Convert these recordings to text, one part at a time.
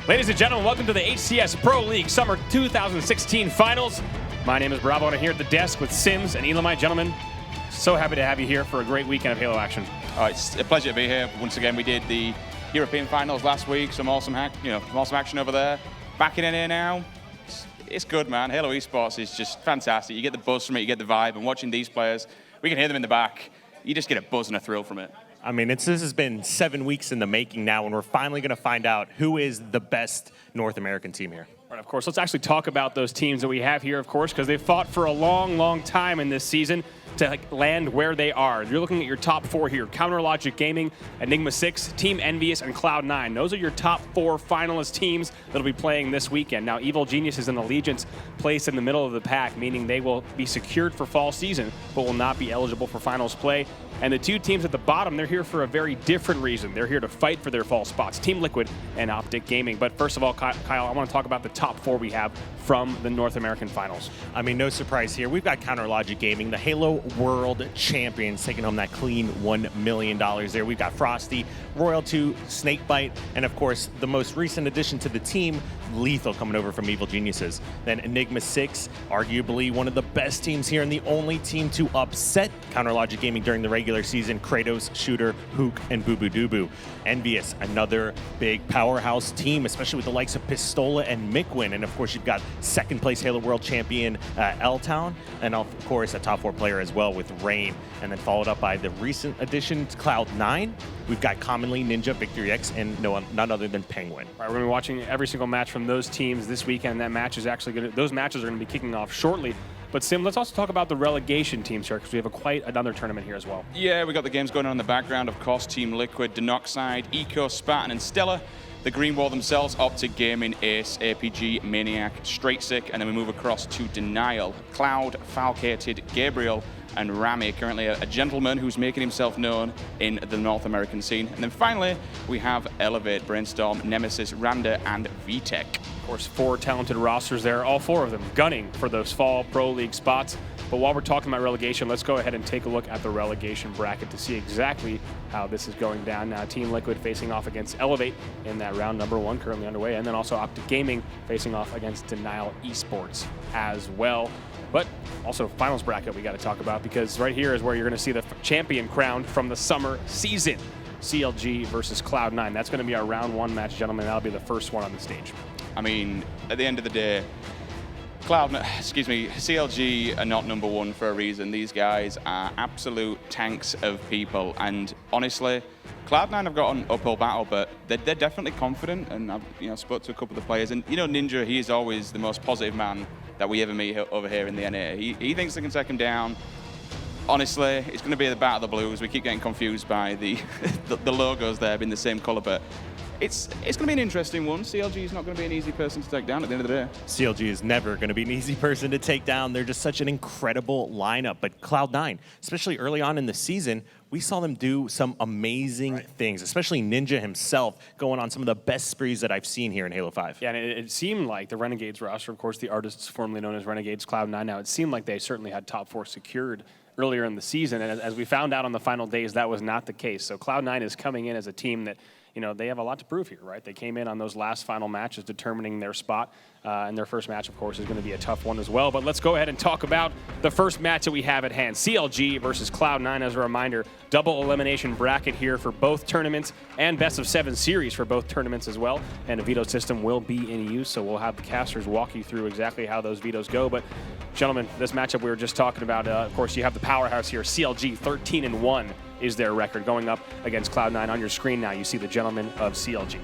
Ladies and gentlemen, welcome to the HCS Pro League Summer 2016 Finals. My name is Bravo, and I'm here at the desk with Sims and Elamite. Gentlemen, so happy to have you here for a great weekend of Halo action. It's a pleasure to be here. Once again, we did the European Finals last week. Some awesome, awesome action over there. Back in here now. It's good, man. Halo Esports is just fantastic. You get the buzz from it, you get the vibe, and watching these players, we can hear them in the back. You just get a buzz and a thrill from it. I mean, this has been 7 weeks in the making now, and we're finally going to find out who is the best North American team here. Right, of course, let's actually talk about those teams that we have here, of course, because they've fought for a long, long time in this season to land where they are. You're looking at your top four here: Counter Logic Gaming, Enigma 6, Team Envious, and Cloud9. Those are your top four finalist teams that'll be playing this weekend. Now, Evil Geniuses and Allegiance placed in the middle of the pack, meaning they will be secured for fall season, but will not be eligible for finals play. And the two teams at the bottom, they're here for a very different reason. They're here to fight for their fall spots: Team Liquid and Optic Gaming. But first of all, Kyle, I want to talk about the top four we have from the North American Finals. I mean, no surprise here. We've got Counter Logic Gaming, the Halo World Champions, taking home that clean $1 million there. We've got Frosty, Royal 2, Snakebite, and of course, the most recent addition to the team, Lethal, coming over from Evil Geniuses. Then Enigma 6, arguably one of the best teams here and the only team to upset Counter Logic Gaming during the regular season: Kratos, Shooter, Hook, and Boo Boo Doo Boo. Envious, another big powerhouse team, especially with the likes of Pistola and Mikwin. And of course, you've got second place Halo World Champion L-Town, and of course a top four player as well with Rain. And then followed up by the recent addition to Cloud9, we've got commonly Ninja, Victory X, and none other than Penguin. All right, we're going to be watching every single match from those teams this weekend. That match is actually those matches are going to be kicking off shortly. But Sim, let's also talk about the relegation teams here, because we have quite another tournament here as well. Yeah, we got the games going on in the background. Of course, Team Liquid, Denoxide, Eco, Spartan, and Stella. The Green Wall themselves, Optic Gaming, Ace, APG, Maniac, Straight Sick, and then we move across to Denial, Cloud, Falcated, Gabriel, and Rami, currently a gentleman who's making himself known in the North American scene. And then finally, we have Elevate, Brainstorm, Nemesis, Randa, and VTech. Of course, four talented rosters there, all four of them gunning for those fall Pro League spots. But while we're talking about relegation, let's go ahead and take a look at the relegation bracket to see exactly how this is going down. Now, Team Liquid facing off against Elevate in that round number 1 currently underway, and then also Optic Gaming facing off against Denial Esports as well. But also finals bracket we got to talk about, because right here is where you're going to see the champion crowned from the summer season. CLG versus Cloud9. That's going to be our round 1 match, gentlemen. That'll be the first one on the stage. I mean, at the end of the day, CLG are not number 1 for a reason. These guys are absolute tanks of people, and honestly, Cloud9 have got an uphill battle, but they're definitely confident. And I've spoke to a couple of the players, and Ninja, he is always the most positive man that we ever meet over here in the NA. He thinks they can take him down. Honestly, it's going to be the Battle of the Blues. We keep getting confused by the logos there being the same color, but it's going to be an interesting one. CLG is not going to be an easy person to take down at the end of the day. CLG is never going to be an easy person to take down. They're just such an incredible lineup. But Cloud9, especially early on in the season, we saw them do some amazing things, especially Ninja himself going on some of the best sprees that I've seen here in Halo 5. Yeah, and it seemed like the Renegades roster, of course, the artists formerly known as Renegades, Cloud9 now, it seemed like they certainly had top 4 secured earlier in the season. And as we found out on the final days, that was not the case. So Cloud9 is coming in as a team that, they have a lot to prove here, right? They came in on those last final matches determining their spot. And their first match, of course, is going to be a tough one as well. But let's go ahead and talk about the first match that we have at hand. CLG versus Cloud9. As a reminder, double elimination bracket here for both tournaments, and best of 7 series for both tournaments as well. And a veto system will be in use, so we'll have the casters walk you through exactly how those vetoes go. But gentlemen, this matchup we were just talking about, of course, you have the powerhouse here, CLG, 13-1 is their record, going up against Cloud9. On your screen now, you see the gentlemen of CLG.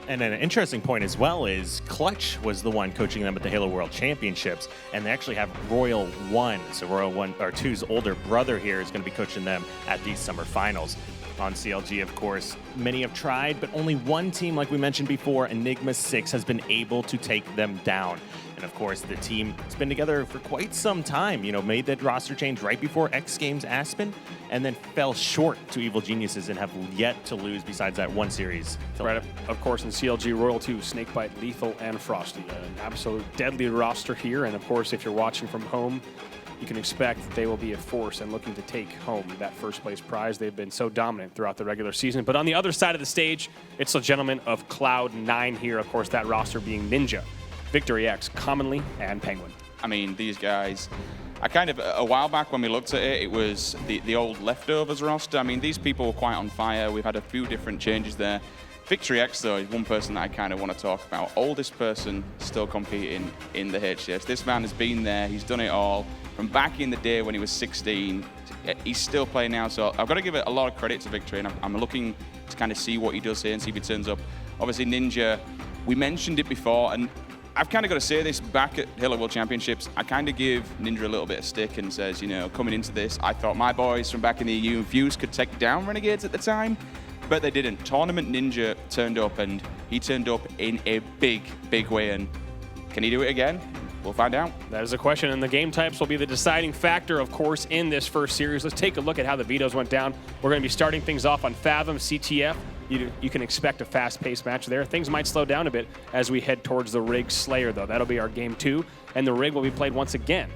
And an interesting point as well is Clutch was the one coaching them at the Halo World Championships, and they actually have Royal 1, so Royal 1 or 2's older brother here is going to be coaching them at these summer finals. On CLG, of course, many have tried, but only one team, like we mentioned before, Enigma 6, has been able to take them down. And of course, the team has been together for quite some time, made that roster change right before X Games Aspen, and then fell short to Evil Geniuses and have yet to lose besides that one series. Right, of course, in CLG, Royal 2, Snakebite, Lethal, and Frosty. An absolute deadly roster here. And of course, if you're watching from home, you can expect that they will be a force and looking to take home that first place prize. They've been so dominant throughout the regular season. But on the other side of the stage, it's the gentlemen of Cloud9 here. Of course, that roster being Ninja, Victory X, Commonly, and Penguin. I mean, these guys, a while back when we looked at it, it was the old leftovers roster. I mean, these people were quite on fire. We've had a few different changes there. Victory X, though, is one person that I kind of want to talk about. Oldest person still competing in the HCS. This man has been there. He's done it all. From back in the day when he was 16, he's still playing now. So I've got to give it a lot of credit to Victory, and I'm looking to kind of see what he does here and see if he turns up. Obviously, Ninja, we mentioned it before, and I've kind of got to say this, back at Halo World Championships, I kind of give Ninja a little bit of stick and says, you know, coming into this, I thought my boys from back in the EU and Fuse could take down Renegades at the time, but they didn't. Tournament Ninja turned up, and he turned up in a big, big way, and can he do it again? We'll find out. That is a question, and the game types will be the deciding factor, of course, in this first series. Let's take a look at how the vetoes went down. We're going to be starting things off on Fathom CTF. You can expect a fast-paced match there. Things might slow down a bit as we head towards the Rig Slayer, though. That'll be our game 2, and the Rig will be played once again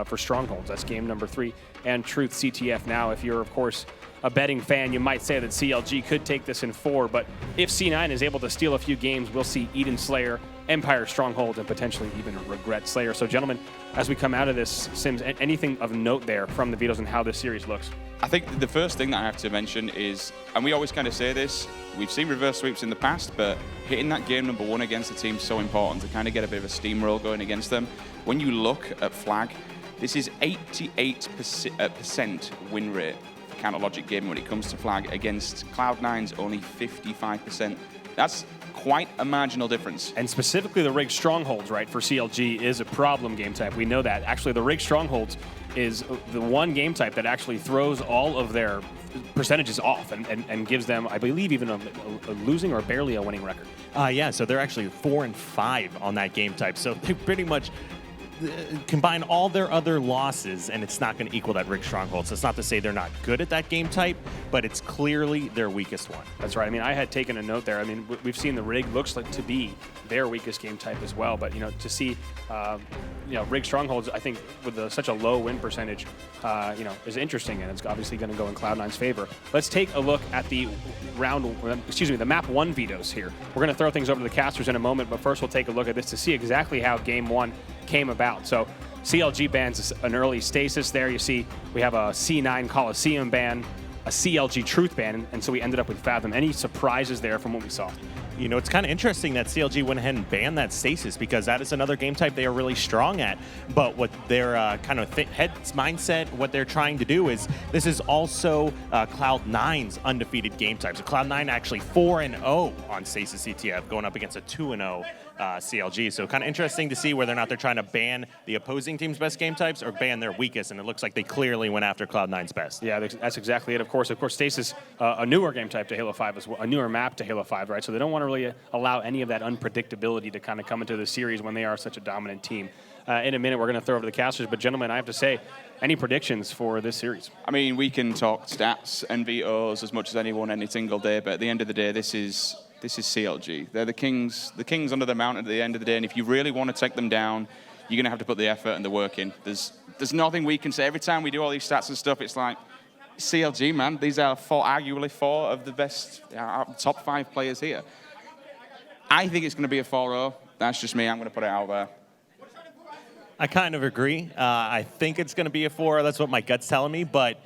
for Strongholds. That's game number 3, and Truth CTF. Now, if you're, of course, a betting fan, you might say that CLG could take this in 4, but if C9 is able to steal a few games, we'll see Eden Slayer, Empire Stronghold, and potentially even Regret Slayer. So, gentlemen, as we come out of this, Sims, anything of note there from the vetoes and how this series looks? I think the first thing that I have to mention is, and we always kind of say this, we've seen reverse sweeps in the past, but hitting that game number 1 against the team is so important to kind of get a bit of a steamroll going against them. When you look at Flag, this is 88% win rate for Counter Logic Gaming when it comes to Flag against Cloud9's only 55%. That's quite a marginal difference. And specifically the Rig Strongholds, right, for CLG is a problem game type. We know that. Actually, the Rig Strongholds is the one game type that actually throws all of their percentages off and gives them, I believe, even a losing or barely a winning record. Yeah, so they're actually 4-5 on that game type. So they pretty much combine all their other losses, and it's not going to equal that Rig Stronghold. So it's not to say they're not good at that game type, but it's clearly their weakest one. That's right. I mean, I had taken a note there. I mean, we've seen the Rig looks like to be their weakest game type as well. But, you know, to see, Rig Strongholds, I think, with such a low win percentage, is interesting, and it's obviously going to go in Cloud9's favor. Let's take a look at the the map 1 vetoes here. We're going to throw things over to the casters in a moment, but first we'll take a look at this to see exactly how game 1 came about. So CLG bans an early stasis there. You see we have a C9 Coliseum ban, a CLG Truth ban, and so we ended up with Fathom. Any surprises there from what we saw? You know, it's kind of interesting that CLG went ahead and banned that stasis, because that is another game type they are really strong at. But what their kind of head's mindset, what they're trying to do is, this is also Cloud9's undefeated game type. So Cloud9 actually 4-0 on stasis CTF, going up against a 2-0 CLG. So kind of interesting to see whether or not they're trying to ban the opposing team's best game types or ban their weakest, and it looks like they clearly went after Cloud9's best. Yeah, that's exactly it. Of course, Stasis, a newer game type to Halo 5 as well, a newer map to Halo 5, right? So they don't want to really allow any of that unpredictability to kind of come into the series when they are such a dominant team. In a minute, we're going to throw over the casters, but gentlemen, I have to say, any predictions for this series? I mean, we can talk stats and vetoes as much as anyone any single day, but at the end of the day, this is CLG. They're the kings under the mountain at the end of the day, and if you really want to take them down, you're going to have to put the effort and the work in. There's nothing we can say. Every time we do all these stats and stuff, it's like, CLG, man, these are arguably 4 of the best, top 5 players here. I think it's going to be a 4-0. That's just me. I'm going to put it out there. I kind of agree. I think it's going to be a 4. That's what my gut's telling me, but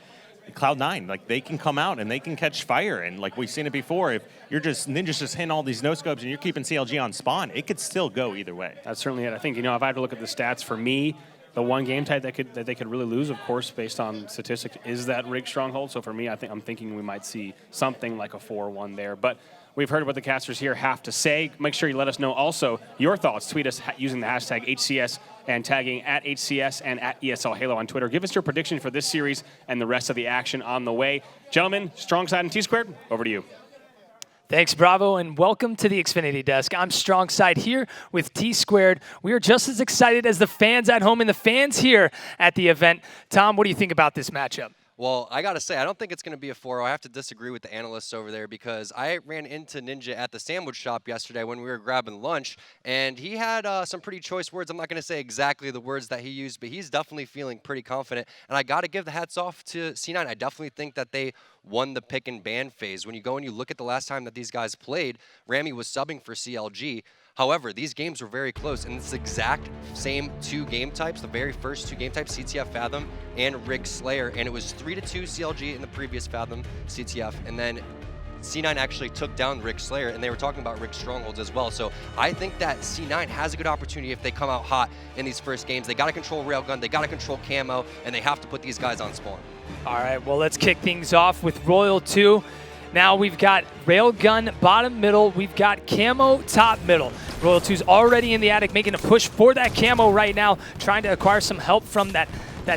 Cloud9, like, they can come out and they can catch fire, and like we've seen it before, if you're Ninja's just hitting all these no-scopes and you're keeping CLG on spawn, it could still go either way. That's certainly it. I think, if I had to look at the stats, for me, the one game type that they could really lose, of course, based on statistics, is that Rig Stronghold. So for me, I'm thinking we might see something like a 4-1 there. But we've heard what the casters here have to say. Make sure you let us know also your thoughts. Tweet us using the hashtag HCS and tagging at HCS and at ESL Halo on Twitter. Give us your prediction for this series and the rest of the action on the way. Gentlemen, Strong Side and T-Squared, over to you. Thanks, Bravo, and welcome to the Xfinity Desk. I'm Strong Side here with T-Squared. We are just as excited as the fans at home and the fans here at the event. Tom, what do you think about this matchup? Well, I got to say, I don't think it's going to be a 4-0. I have to disagree with the analysts over there because I ran into Ninja at the sandwich shop yesterday when we were grabbing lunch, and he had some pretty choice words. I'm not going to say exactly the words that he used, but he's definitely feeling pretty confident, and I got to give the hats off to C9. I definitely think that they won the pick and ban phase. When you go and you look at the last time that these guys played, Rami was subbing for CLG. However, these games were very close, and it's the exact same 2 game types, the very first 2 game types, CTF Fathom and Rig Slayer, and it was 3-2 CLG in the previous Fathom CTF, and then C9 actually took down Rig Slayer, and they were talking about Rig Strongholds as well. So I think that C9 has a good opportunity if they come out hot in these first games. They got to control Railgun, they got to control Camo, and they have to put these guys on spawn. All right, well, let's kick things off with Royal 2. Now we've got Railgun bottom middle, we've got Camo top middle. Royal 2's already in the attic, making a push for that Camo right now, trying to acquire some help from that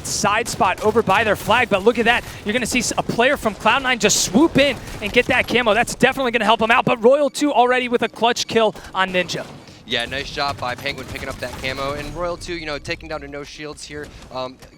side spot over by their flag. But look at that, you're going to see a player from Cloud9 just swoop in and get that Camo. That's definitely going to help him out. But Royal 2 already with a clutch kill on Ninja. Yeah, nice job by Penguin picking up that camo. And Royal 2, you know, taking down to no shields here.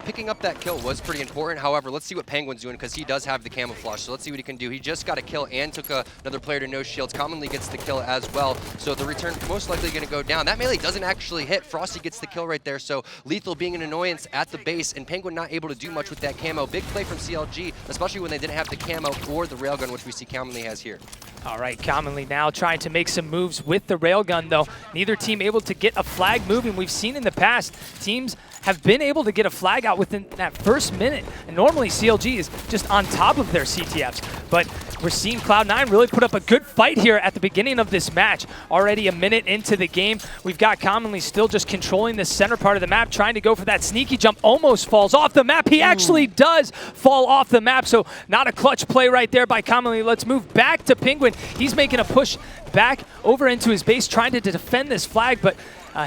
Picking up that kill was pretty important. However, let's see what Penguin's doing because he does have the camouflage. So let's see what he can do. He just got a kill and took another player to no shields. Commonly gets the kill as well. So the return most likely going to go down. That melee doesn't actually hit. Frosty gets the kill right there. So Lethal being an annoyance at the base and Penguin not able to do much with that camo. Big play from CLG, especially when they didn't have the camo or the railgun, which we see Commonly has here. All right, Commonly now trying to make some moves with the railgun, though. Neither team able to get a flag moving. We've seen in the past, teams have been able to get a flag out within that first minute. And normally CLG is just on top of their CTFs. But we're seeing Cloud9 really put up a good fight here at the beginning of this match. Already a minute into the game, we've got Commonly still just controlling the center part of the map, trying to go for that sneaky jump. Almost falls off the map. He actually does fall off the map, so not a clutch play right there by Commonly. Let's move back to Penguin. He's making a push back over into his base, trying to defend this flag, but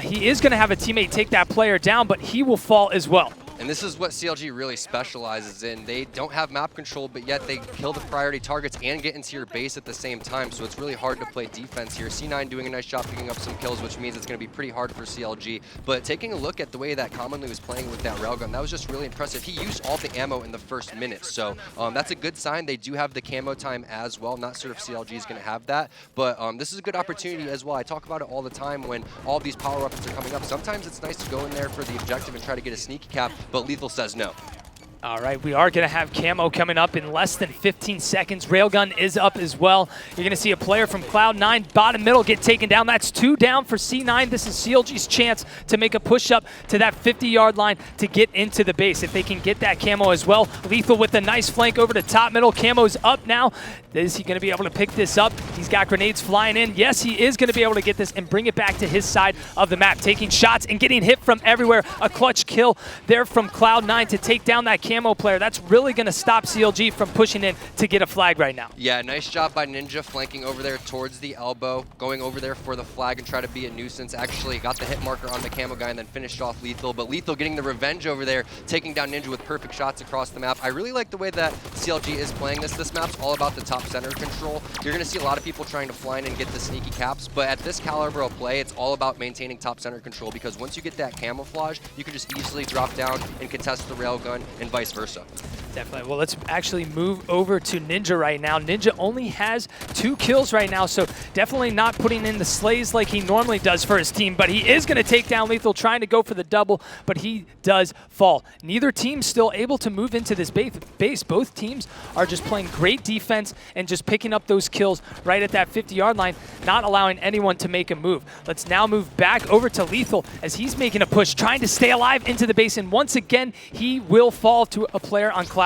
he is going to have a teammate take that player down, but he will fall as well. And this is what CLG really specializes in. They don't have map control, but yet they kill the priority targets and get into your base at the same time, so it's really hard to play defense here. C9 doing a nice job picking up some kills, which means it's going to be pretty hard for CLG. But taking a look at the way that Commonly was playing with that railgun, that was just really impressive. He used all the ammo in the first minute, so that's a good sign. They do have the camo time as well. Not sure if CLG is going to have that, but this is a good opportunity as well. I talk about it all the time when all of these power weapons are coming up. Sometimes it's nice to go in there for the objective and try to get a sneaky cap, but Lethal says no. All right, we are going to have camo coming up in less than 15 seconds. Railgun is up as well. You're going to see a player from Cloud9 bottom middle get taken down. That's 2 down for C9. This is CLG's chance to make a push up to that 50-yard line to get into the base. If they can get that camo as well. Lethal with a nice flank over to top middle. Camo's up now. Is he going to be able to pick this up? He's got grenades flying in. Yes, he is going to be able to get this and bring it back to his side of the map. Taking shots and getting hit from everywhere. A clutch kill there from Cloud9 to take down that camo player. That's really going to stop CLG from pushing in to get a flag right now. Yeah, nice job by Ninja flanking over there towards the elbow, going over there for the flag and try to be a nuisance. Actually got the hit marker on the camo guy and then finished off Lethal, but Lethal getting the revenge over there, taking down Ninja with perfect shots across the map. I really like the way that CLG is playing this. This map's all about the top center control. You're going to see a lot of people trying to fly in and get the sneaky caps, but at this caliber of play, it's all about maintaining top center control because once you get that camouflage, you can just easily drop down and contest the railgun and vice versa. Definitely. Well, let's actually move over to Ninja right now. Ninja only has 2 kills right now, so definitely not putting in the slays like he normally does for his team, but he is going to take down Lethal, trying to go for the double, but he does fall. Neither team still able to move into this base. Both teams are just playing great defense and just picking up those kills right at that 50-yard line, not allowing anyone to make a move. Let's now move back over to Lethal as he's making a push, trying to stay alive into the base, and once again, he will fall to a player on Cloud9.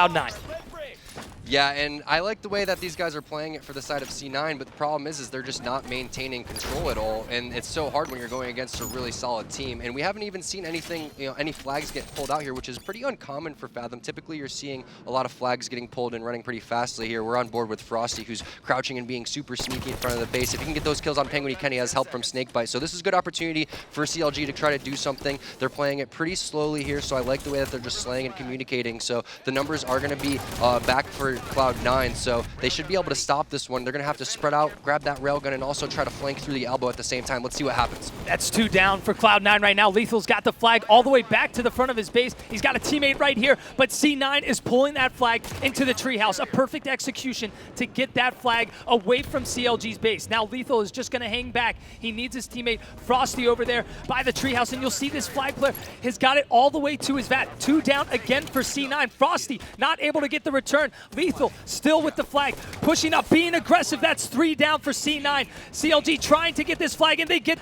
Yeah, and I like the way that these guys are playing it for the side of C9, but the problem is they're just not maintaining control at all, and it's so hard when you're going against a really solid team. And we haven't even seen anything, any flags get pulled out here, which is pretty uncommon for Fathom. Typically, you're seeing a lot of flags getting pulled and running pretty fastly here. We're on board with Frosty, who's crouching and being super sneaky in front of the base. If he can get those kills on Penguin, he has help from Snakebite. So this is a good opportunity for CLG to try to do something. They're playing it pretty slowly here, so I like the way that they're just slaying and communicating. So the numbers are going to be back for Cloud9, so they should be able to stop this one. They're going to have to spread out, grab that railgun, and also try to flank through the elbow at the same time. Let's see what happens. That's 2 down for Cloud9 right now. Lethal's got the flag all the way back to the front of his base. He's got a teammate right here, but C9 is pulling that flag into the treehouse. A perfect execution to get that flag away from CLG's base. Now Lethal is just going to hang back. He needs his teammate Frosty over there by the treehouse, and you'll see this flag player has got it all the way to his vat. 2 down again for C9. Frosty not able to get the return. Lethal still with the flag, pushing up, being aggressive. That's 3 down for C9. CLG trying to get this flag, and they get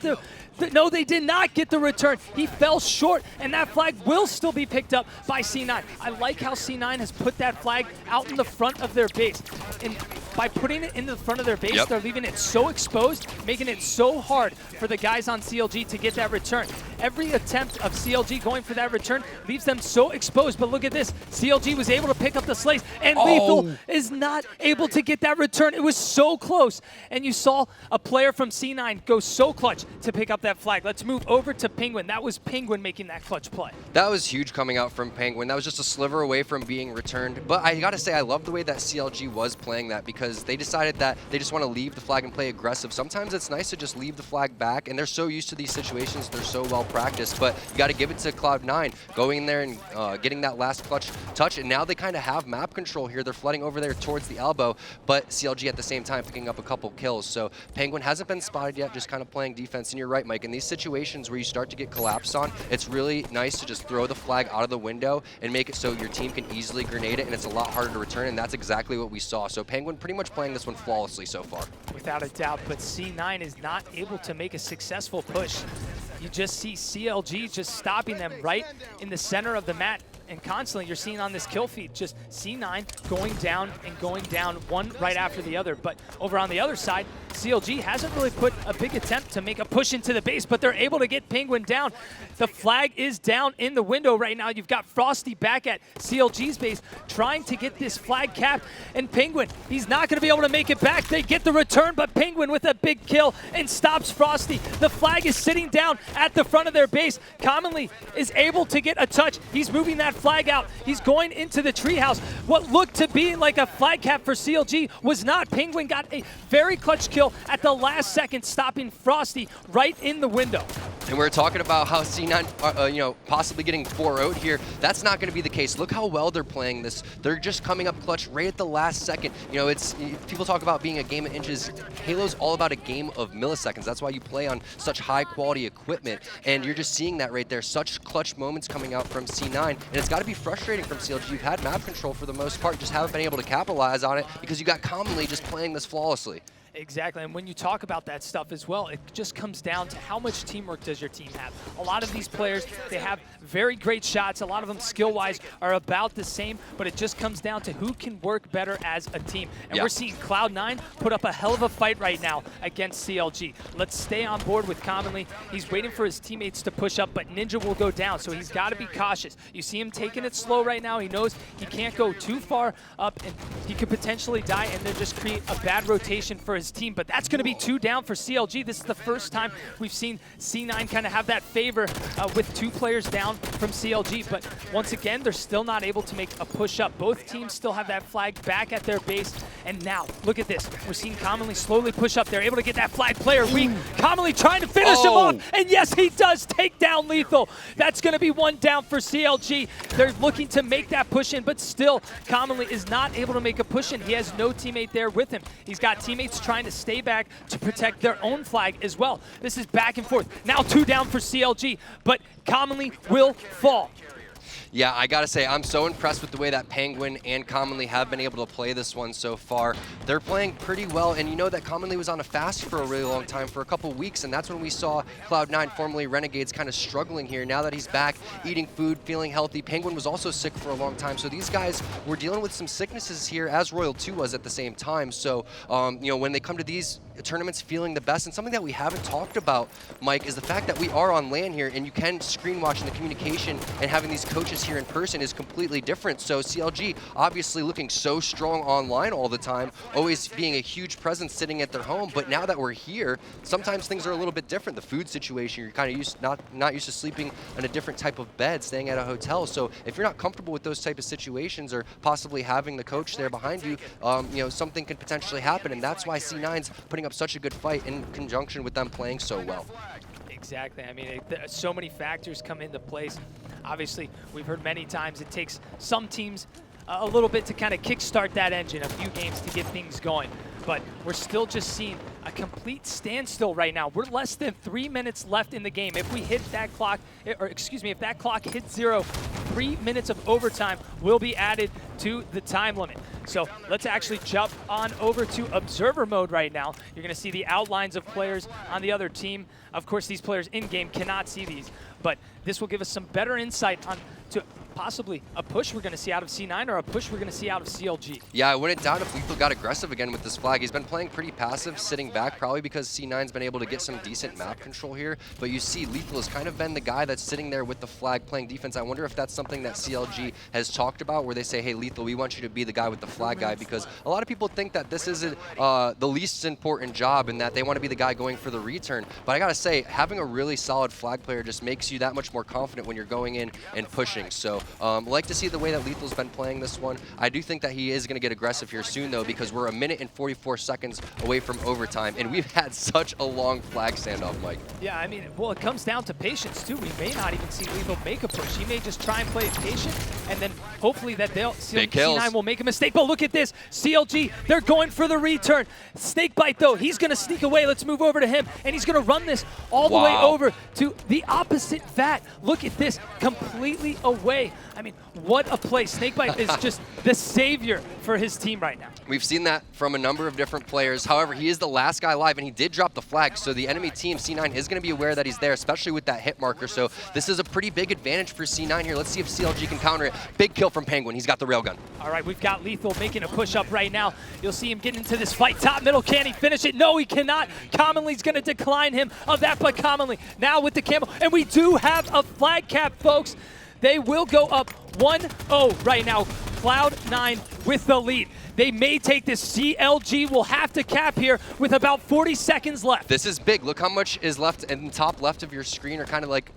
no, they did not get the return. He fell short, and that flag will still be picked up by C9. I like how C9 has put that flag out in the front of their base. And by putting it in the front of their base, they're leaving it so exposed, making it so hard for the guys on CLG to get that return. Every attempt of CLG going for that return leaves them so exposed, but look at this. CLG was able to pick up the slays, and Lethal is not able to get that return. It was so close, and you saw a player from C9 go so clutch to pick up that flag. Let's move over to Penguin. That was Penguin making that clutch play. That was huge coming out from Penguin. That was just a sliver away from being returned. But I gotta say, I love the way that CLG was playing that, because they decided that they just want to leave the flag and play aggressive. Sometimes it's nice to just leave the flag back, and they're so used to these situations. They're so well practiced, but you got to give it to Cloud9, going in there and getting that last clutch touch. And now they kind of have map control here. They're flooding over there towards the elbow, but CLG at the same time picking up a couple kills. So Penguin hasn't been spotted yet, just kind of playing defense. And you're right, Mike, in these situations where you start to get collapsed on, it's really nice to just throw the flag out of the window and make it so your team can easily grenade it, and it's a lot harder to return, and that's exactly what we saw. So Penguin pretty much playing this one flawlessly so far. Without a doubt, but C9 is not able to make a successful push. You just see CLG just stopping them right in the center of the mat. And constantly you're seeing on this kill feed just C9 going down and going down, one right after the other. But over on the other side, CLG hasn't really put a big attempt to make a push into the base, but they're able to get Penguin down. The flag is down in the window right now. You've got Frosty back at CLG's base trying to get this flag capped. And Penguin, he's not going to be able to make it back. They get the return, but Penguin with a big kill and stops Frosty. The flag is sitting down at the front of their base. Commonly is able to get a touch. He's moving that flag out. He's going into the treehouse. What looked to be like a flag cap for CLG was not. Penguin got a very clutch kill at the last second, stopping Frosty right in the window. And we're talking about how C9, possibly getting 4-0'd here. That's not going to be the case. Look how well they're playing this. They're just coming up clutch right at the last second. People talk about being a game of inches. Halo's all about a game of milliseconds. That's why you play on such high quality equipment. And you're just seeing that right there. Such clutch moments coming out from C9. And it's got to be frustrating from CLG. You've had map control for the most part, just haven't been able to capitalize on it because you got Commonly just playing this flawlessly. Exactly, and when you talk about that stuff as well, it just comes down to how much teamwork does your team have. A lot of these players, they have very great shots. A lot of them skill-wise are about the same, but it just comes down to who can work better as a team. And we're seeing Cloud9 put up a hell of a fight right now against CLG. Let's stay on board with Commonly. He's waiting for his teammates to push up, but Ninja will go down, so he's got to be cautious. You see him taking it slow right now. He knows he can't go too far up, and he could potentially die and then just create a bad rotation for his team, but that's going to be 2 down for CLG. This is the first time we've seen C9 kind of have that favor with 2 players down from CLG, but once again, they're still not able to make a push up. Both teams still have that flag back at their base, and now, look at this. We're seeing Commonly slowly push up. They're able to get that flag player weak. Commonly trying to finish him off, and yes, he does take down Lethal. That's going to be 1 down for CLG. They're looking to make that push in, but still, Commonly is not able to make a push in. He has no teammate there with him. He's got teammates trying to stay back to protect their own flag as well. This is back and forth. Now 2 down for CLG, but Commonly will fall. Yeah, I gotta say, I'm so impressed with the way that Penguin and Commonly have been able to play this one so far. They're playing pretty well, and you know that Commonly was on a fast for a really long time, for a couple weeks, and that's when we saw Cloud9, formerly Renegades, kind of struggling here. Now that he's back, eating food, feeling healthy. Penguin was also sick for a long time, so these guys were dealing with some sicknesses here, as Royal 2 was at the same time. So, when they come to these tournaments feeling the best. And something that we haven't talked about, Mike, is the fact that we are on LAN here, and you can screen watch, and the communication and having these coaches here in person is completely different. So CLG obviously looking so strong online all the time, always being a huge presence sitting at their home. But now that we're here, sometimes things are a little bit different. The food situation, you're kind of not used to sleeping in a different type of bed, staying at a hotel. So if you're not comfortable with those type of situations, or possibly having the coach there behind you, something could potentially happen. And that's why C9's putting up such a good fight in conjunction with them playing so well. Exactly. I mean, so many factors come into place. Obviously, we've heard many times it takes some teams a little bit to kind of kickstart that engine, a few games to get things going. But we're still just seeing a complete standstill right now. We're less than 3 minutes left in the game. If we hit that clock, if that clock hits 0, 3 minutes of overtime will be added to the time limit. So let's actually jump on over to observer mode right now. You're going to see the outlines of players on the other team. Of course, these players in-game cannot see these, but this will give us some better insight on to possibly a push we're going to see out of C9 or a push we're going to see out of CLG. Yeah, I wouldn't doubt if Lethal got aggressive again with this flag. He's been playing pretty passive, sitting back, probably because C9's been able to get some decent map control here. But you see, Lethal has kind of been the guy that's sitting there with the flag playing defense. I wonder if that's something that CLG has talked about, where they say, hey, Lethal, we want you to be the guy with the flag guy, because a lot of people think that this isn't the least important job and that they want to be the guy going for the return. But I got to say, having a really solid flag player just makes you that much more confident when you're going in and pushing. So like to see the way that Lethal's been playing this one. I do think that he is going to get aggressive here soon, though, because we're 1 minute and 44 seconds away from overtime, and we've had such a long flag standoff, Mike. Yeah, I mean, well, it comes down to patience, too. We may not even see Lethal make a push. He may just try and play it patient, and then hopefully that C9 will make a mistake. But look at this. CLG, they're going for the return. Snakebite, though, he's going to sneak away. Let's move over to him, and he's going to run this all the way over to the opposite vat. Look at this, completely away. I mean, what a play. Snakebite is just the savior for his team right now. We've seen that from a number of different players. However, he is the last guy alive, and he did drop the flag, so the enemy team, C9, is going to be aware that he's there, especially with that hit marker. So this is a pretty big advantage for C9 here. Let's see if CLG can counter it. Big kill from Penguin. He's got the railgun. All right, we've got Lethal making a push up right now. You'll see him getting into this fight. Top middle, can he finish it? No, he cannot. Commonly's going to decline him of that, but Commonly now with the camo. And we do have a flag cap, folks. They will go up 1-0 right now. Cloud9 with the lead. They may take this. CLG will have to cap here with about 40 seconds left. This is big. Look how much is left in the top left of your screen, or kind of like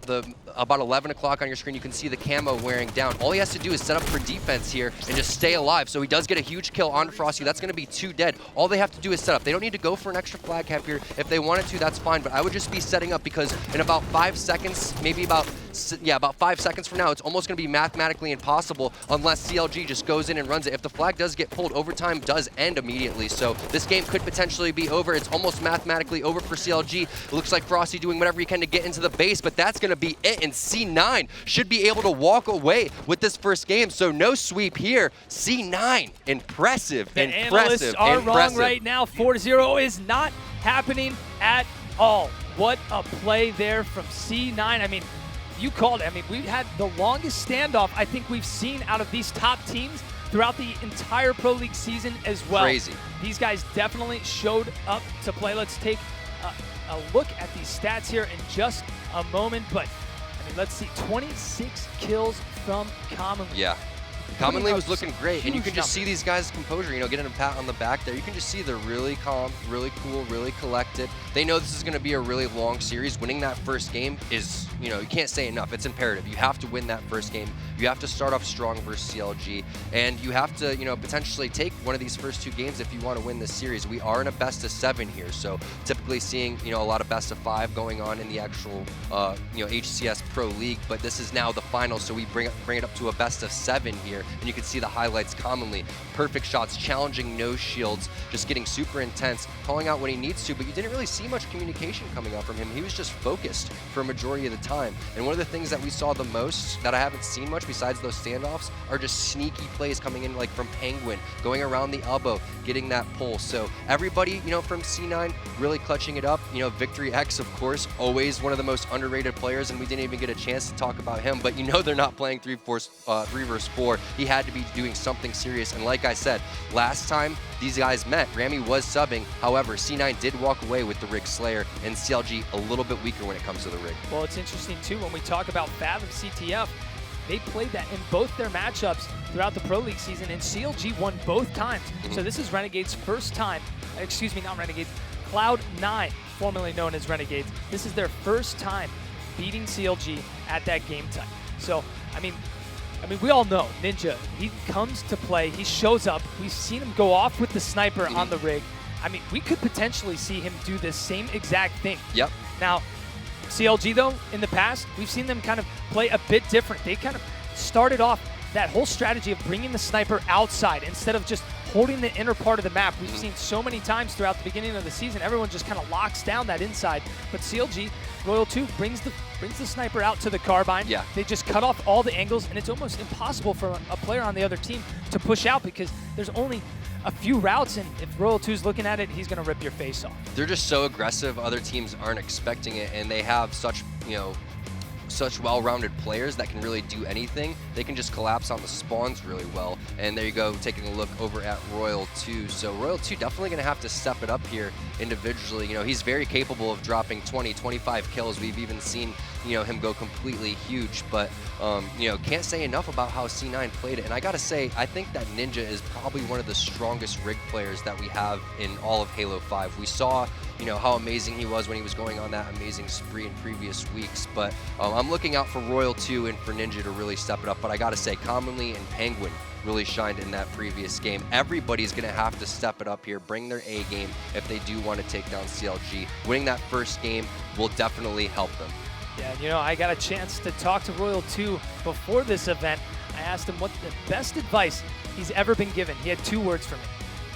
about 11 o'clock on your screen. You can see the camo wearing down. All he has to do is set up for defense here and just stay alive. So he does get a huge kill on Frosty. That's going to be 2 dead. All they have to do is set up. They don't need to go for an extra flag cap here. If they wanted to, that's fine. But I would just be setting up, because in about 5 seconds, maybe about 5 seconds from now, it's almost going to be mathematically impossible unless CLG just goes in and runs it. If the flag does get pulled, overtime does end immediately. So this game could potentially be over. It's almost mathematically over for CLG. It looks like Frosty doing whatever he can to get into the base, but that's going to be it. And C9 should be able to walk away with this first game. So no sweep here. C9, impressive, the analysts are wrong right now. 4-0 is not happening at all. What a play there from C9. I mean, you called it. I mean, we had the longest standoff I think we've seen out of these top teams throughout the entire Pro League season as well. Crazy. These guys definitely showed up to play. Let's take a look at these stats here in just a moment. But, I mean, let's see, 26 kills from Commonly. Yeah. Commonly was looking great, and you can just see these guys' composure, getting a pat on the back there. You can just see they're really calm, really cool, really collected. They know this is going to be a really long series. Winning that first game is, you can't say enough. It's imperative. You have to win that first game. You have to start off strong versus CLG, and you have to, potentially take one of these first 2 games if you want to win this series. We are in a best-of-7 here, so typically seeing, a lot of best-of-5 going on in the actual, HCS Pro League, but this is now the final, so we bring it up to a best-of-7 here. And you can see the highlights. Commonly perfect shots, challenging no shields, just getting super intense, calling out when he needs to, but you didn't really see much communication coming up from him. He was just focused for a majority of the time. And one of the things that we saw the most that I haven't seen much besides those standoffs are just sneaky plays coming in, like from Penguin, going around the elbow, getting that pull. So everybody, from C9 really clutching it up. Victory X, of course, always one of the most underrated players, and we didn't even get a chance to talk about him, but they're not playing 3 versus 4. he had to be doing something serious. And like I said, last time these guys met, Rami was subbing. However, C9 did walk away with the Rig Slayer, and CLG a little bit weaker when it comes to the Rig. Well, it's interesting, too, when we talk about Fathom CTF, they played that in both their matchups throughout the Pro League season, and CLG won both times. So this is Renegade's first time, excuse me, not Renegades, Cloud9, formerly known as Renegades. This is their first time beating CLG at that game type. So, I mean, we all know Ninja, he comes to play, he shows up. We've seen him go off with the sniper on the rig. I mean, we could potentially see him do this same exact thing. Yep. Now, CLG, though, in the past, we've seen them kind of play a bit different. They kind of started off that whole strategy of bringing the sniper outside instead of just holding the inner part of the map. We've seen so many times throughout the beginning of the season, everyone just kind of locks down that inside. But CLG, Royal 2, brings the sniper out to the carbine. Yeah. They just cut off all the angles, and it's almost impossible for a player on the other team to push out because there's only a few routes, and if Royal 2's looking at it, he's going to rip your face off. They're just so aggressive. Other teams aren't expecting it, and they have such, such well-rounded players that can really do anything. They can just collapse on the spawns really well. And there you go, taking a look over at Royal 2. So Royal 2 definitely going to have to step it up here individually. He's very capable of dropping 20, 25 kills. We've even seen, him go completely huge. But, can't say enough about how C9 played it. And I got to say, I think that Ninja is probably one of the strongest rig players that we have in all of Halo 5. We saw, how amazing he was when he was going on that amazing spree in previous weeks. But I'm looking out for Royal 2 and for Ninja to really step it up. But I got to say, Commonly and Penguin really shined in that previous game. Everybody's going to have to step it up here, bring their A game if they do want to take down CLG. Winning that first game will definitely help them. Yeah, I got a chance to talk to Royal 2 before this event. I asked him what the best advice he's ever been given. He had 2 words for me.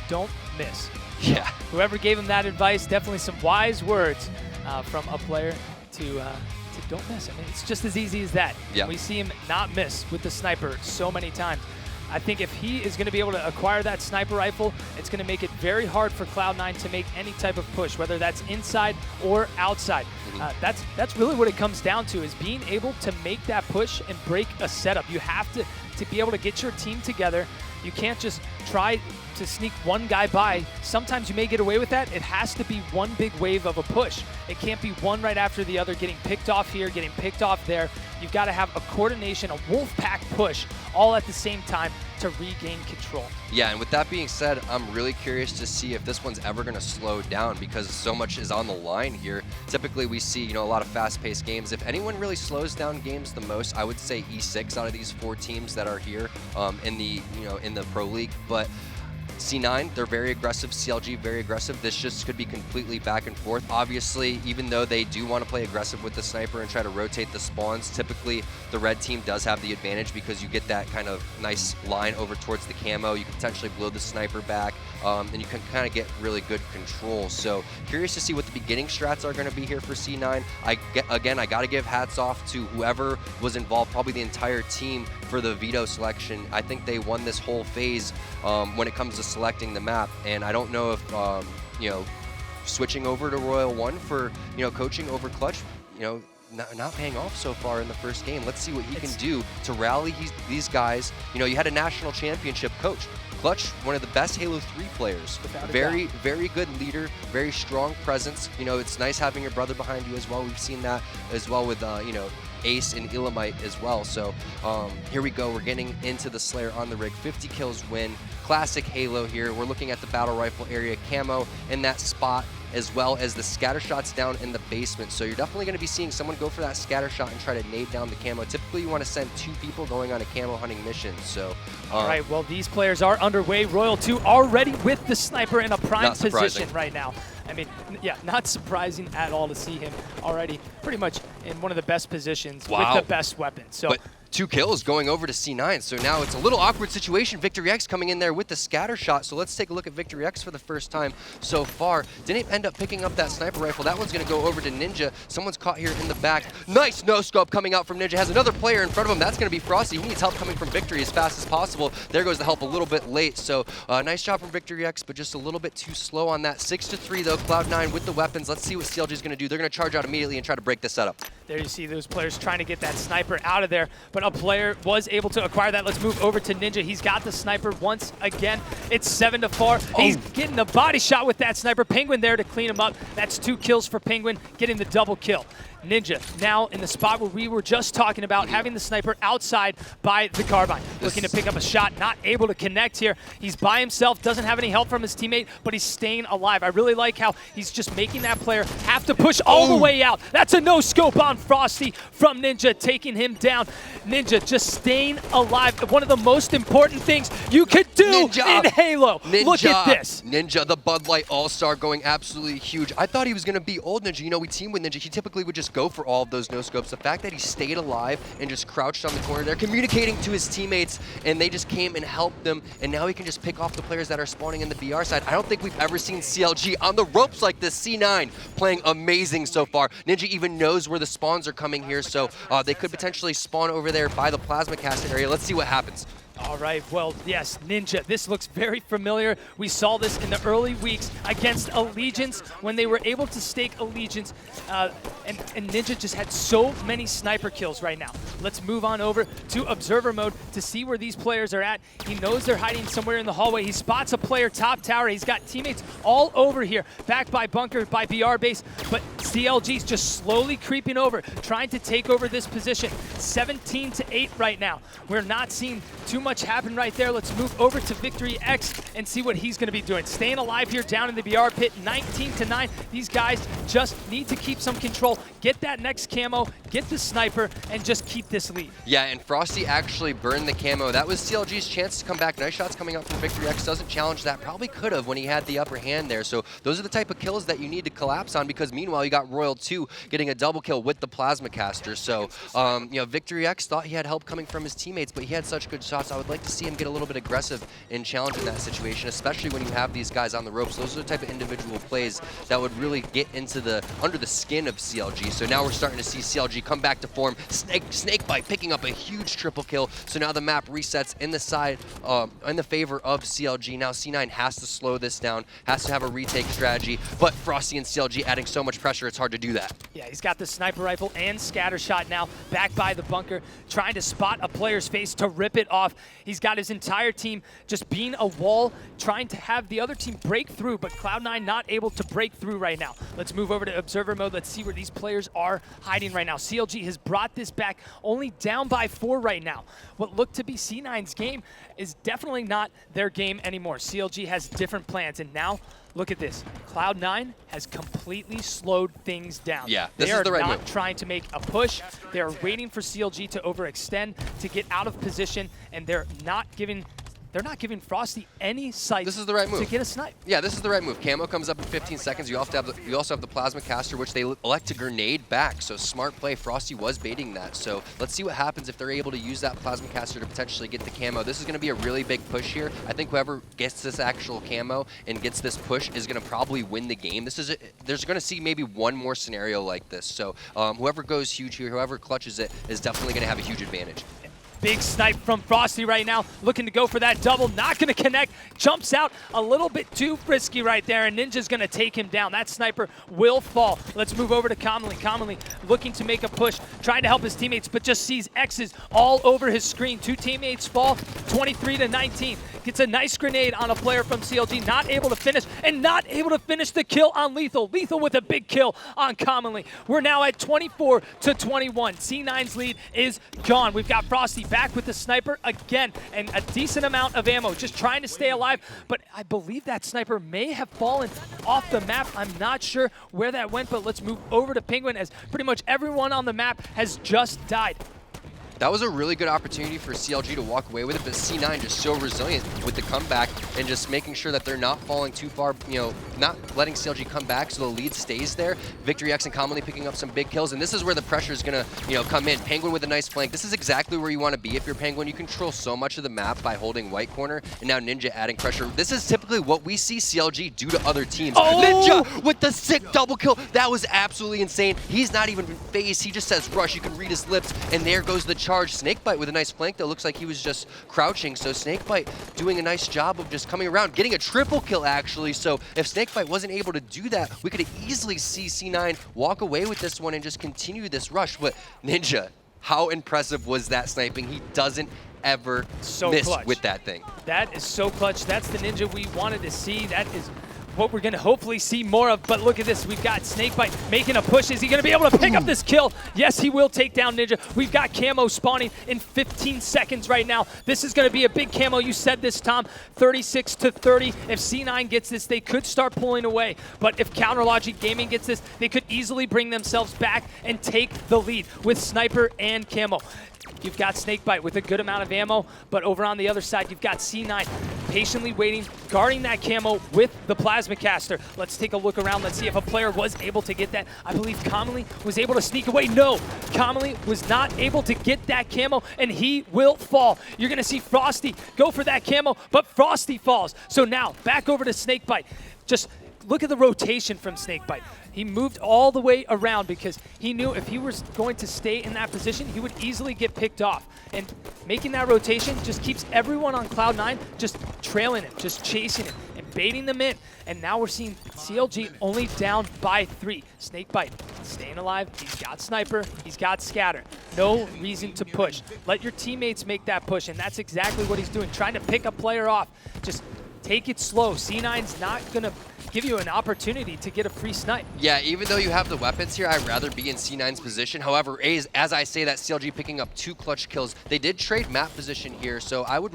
Don't miss. Yeah. Whoever gave him that advice, definitely some wise words from a player to don't miss. I mean, it's just as easy as that. Yeah. We see him not miss with the sniper so many times. I think if he is going to be able to acquire that sniper rifle, it's going to make it very hard for Cloud9 to make any type of push, whether that's inside or outside. That's really what it comes down to, is being able to make that push and break a setup. You have to be able to get your team together. You can't just try to sneak one guy by. Sometimes you may get away with that. It has to be one big wave of a push. It can't be one right after the other, getting picked off here, getting picked off there. You've got to have a coordination, a wolf pack push, all at the same time to regain control. Yeah, and with that being said, I'm really curious to see if this one's ever going to slow down because so much is on the line here. Typically, we see, a lot of fast-paced games. If anyone really slows down games the most, I would say E6 out of these 4 teams that are here in the Pro League. But C9, they're very aggressive. CLG, very aggressive. This just could be completely back and forth. Obviously, even though they do want to play aggressive with the sniper and try to rotate the spawns, typically the red team does have the advantage because you get that kind of nice line over towards the camo. You can potentially blow the sniper back, and you can kind of get really good control. So curious to see what the beginning strats are going to be here for C9. Again, I got to give hats off to whoever was involved, probably the entire team, for the veto selection. I think they won this whole phase when it comes to selecting the map, and I don't know if switching over to Royal 1 for coaching over Clutch, not paying off so far in the first game. Let's see what he can do to rally these guys. You had a national championship coach. Clutch, one of the best Halo 3 players. Very, very good leader, very strong presence. It's nice having your brother behind you as well. We've seen that as well with Ace and Elamite as well. So here we go. We're getting into the Slayer on the rig. 50 kills win. Classic Halo here. We're looking at the battle rifle area camo in that spot, as well as the scatter shots down in the basement. So you're definitely going to be seeing someone go for that scatter shot and try to nade down the camo. Typically, you want to send 2 people going on a camo hunting mission. So, all right, well, these players are underway. Royal 2 already with the sniper in a prime position right now. I mean, yeah, not surprising at all to see him already pretty much in one of the best positions with the best weapon. So. But 2 kills going over to C9. So now it's a little awkward situation. Victory X coming in there with the scatter shot. So let's take a look at Victory X for the first time so far. Didn't end up picking up that sniper rifle. That one's going to go over to Ninja. Someone's caught here in the back. Nice no-scope coming out from Ninja. Has another player in front of him. That's going to be Frosty. He needs help coming from Victory as fast as possible. There goes the help a little bit late. So nice job from Victory X, but just a little bit too slow on that. 6-3 though. Cloud9 with the weapons. Let's see what CLG is going to do. They're going to charge out immediately and try to break this setup. There you see those players trying to get that sniper out of there, but a player was able to acquire that. Let's move over to Ninja. He's got the sniper once again. It's 7-4. He's getting the body shot with that sniper. Penguin there to clean him up. That's 2 kills for Penguin, getting the double kill. Ninja now in the spot where we were just talking about, having the sniper outside by the carbine. Looking to pick up a shot, not able to connect here. He's by himself, doesn't have any help from his teammate, but he's staying alive. I really like how he's just making that player have to push all the way out. That's a no-scope on Frosty from Ninja, taking him down. Ninja just staying alive. One of the most important things you could do in Halo. Look at this. Ninja, the Bud Light All-Star, going absolutely huge. I thought he was going to be old Ninja. You know, we team with Ninja. He typically would just go for all of those no-scopes. The fact that he stayed alive and just crouched on the corner there, communicating to his teammates, and they just came and helped them, and now he can just pick off the players that are spawning in the BR side. I don't think we've ever seen CLG on the ropes like this. C9 playing amazing so far. Ninja even knows where the spawns are coming here, so they could potentially spawn over there by the plasma caster area. Let's see what happens. All right, well, yes, Ninja, this looks very familiar. We saw this in the early weeks against Allegiance when they were able to stake Allegiance, and Ninja just had so many sniper kills right now. Let's move on over to Observer mode to see where these players are at. He knows they're hiding somewhere in the hallway. He spots a player top tower. He's got teammates all over here, back by bunker, by BR base, but CLG's just slowly creeping over, trying to take over this position. 17-8 right now. We're not seeing too much happen right there. Let's move over to Victory X and see what he's going to be doing. Staying alive here down in the BR pit, 19-9. These guys just need to keep some control, get that next camo, get the sniper, and just keep this lead. Yeah, and Frosty actually burned the camo. That was CLG's chance to come back. Nice shots coming up from Victory X. Doesn't challenge that. Probably could have when he had the upper hand there. So those are the type of kills that you need to collapse on, because meanwhile you got Royal 2 getting a double kill with the plasma caster. So you know, Victory X thought he had help coming from his teammates, but he had such good shots. I would like to see him get a little bit aggressive in challenging that situation, especially when you have these guys on the ropes. Those are the type of individual plays that would really get into the under the skin of CLG. So now we're starting to see CLG come back to form. Snakebite picking up a huge triple kill. So now the map resets in the side, in the favor of CLG. Now C9 has to slow this down, has to have a retake strategy, but Frosty and CLG adding so much pressure, it's hard to do that. Yeah, he's got the sniper rifle and scatter shot now, back by the bunker, trying to spot a player's face to rip it off. He's got his entire team just being a wall, trying to have the other team break through, but Cloud9 not able to break through right now. Let's move over to Observer mode. Let's see where these players are hiding right now. CLG has brought this back, only down by 4 right now. What looked to be C9's game is definitely not their game anymore. CLG has different plans, and now look at this. Cloud9 has completely slowed things down. Yeah, this is the right move. They are not trying to make a push. They are waiting for CLG to overextend, to get out of position, and they're not giving Frosty any sight. This is the right move to get a snipe. Yeah, this is the right move. Camo comes up in 15 seconds. You also have the plasma caster, which they elect to grenade back. So smart play. Frosty was baiting that. So let's see what happens if they're able to use that plasma caster to potentially get the camo. This is going to be a really big push here. I think whoever gets this actual camo and gets this push is going to probably win the game. There's going to see maybe one more scenario like this. So whoever goes huge here, whoever clutches it, is definitely going to have a huge advantage. Big snipe from Frosty right now, looking to go for that double, not going to connect, jumps out a little bit too frisky right there, and Ninja's going to take him down. That sniper will fall. Let's move over to Commonly. Commonly looking to make a push, trying to help his teammates, but just sees X's all over his screen. 2 teammates fall, 23-19. Gets a nice grenade on a player from CLG, not able to finish, and not able to finish the kill on Lethal. Lethal with a big kill on Commonly. We're now at 24-21. C9's lead is gone. We've got Frosty back with the sniper again, and a decent amount of ammo, just trying to stay alive, but I believe that sniper may have fallen off the map. I'm not sure where that went, but let's move over to Penguin, as pretty much everyone on the map has just died. That was a really good opportunity for CLG to walk away with it, but C9 just so resilient with the comeback and just making sure that they're not falling too far, you know, not letting CLG come back so the lead stays there. Victory X and Commonly picking up some big kills, and this is where the pressure is going to, you know, come in. Penguin with a nice flank. This is exactly where you want to be if you're Penguin. You control so much of the map by holding white corner, and now Ninja adding pressure. This is typically what we see CLG do to other teams. Oh! Ninja with the sick double kill. That was absolutely insane. He's not even phased. He just says rush. You can read his lips, and there goes the charge charge. Snakebite with a nice flank, though. Looks like he was just crouching. So Snakebite doing a nice job of just coming around, getting a triple kill, actually. So if Snakebite wasn't able to do that, we could easily see C9 walk away with this one and just continue this rush. But Ninja, how impressive was that sniping? He doesn't ever miss clutch with that thing. That is so clutch. That's the Ninja we wanted to see. That is what we're going to hopefully see more of. But look at this. We've got Snakebite making a push. Is he going to be able to pick up this kill? Yes, he will take down Ninja. We've got Camo spawning in 15 seconds right now. This is going to be a big Camo. You said this, Tom. 36 to 30. If C9 gets this, they could start pulling away. But if CounterLogic Gaming gets this, they could easily bring themselves back and take the lead with Sniper and Camo. You've got Snakebite with a good amount of ammo, but over on the other side, you've got C9 patiently waiting, guarding that Camo with the Plasma Caster. Let's take a look around. Let's see if a player was able to get that. I believe Commonly was able to sneak away. No, Commonly was not able to get that Camo, and he will fall. You're going to see Frosty go for that Camo, but Frosty falls. So now, back over to Snakebite. Just look at the rotation from Snakebite. He moved all the way around because he knew if he was going to stay in that position, he would easily get picked off. And making that rotation just keeps everyone on Cloud9 just trailing him, just chasing him, and baiting them in. And now we're seeing CLG only down by 3. Snakebite staying alive. He's got Sniper. He's got Scatter. No reason to push. Let your teammates make that push, and that's exactly what he's doing, trying to pick a player off. Just take it slow. C9's not going to give you an opportunity to get a free snipe. Yeah, even though you have the weapons here, I'd rather be in C9's position. However, as I say that, CLG picking up 2 clutch kills. They did trade map position here, so I would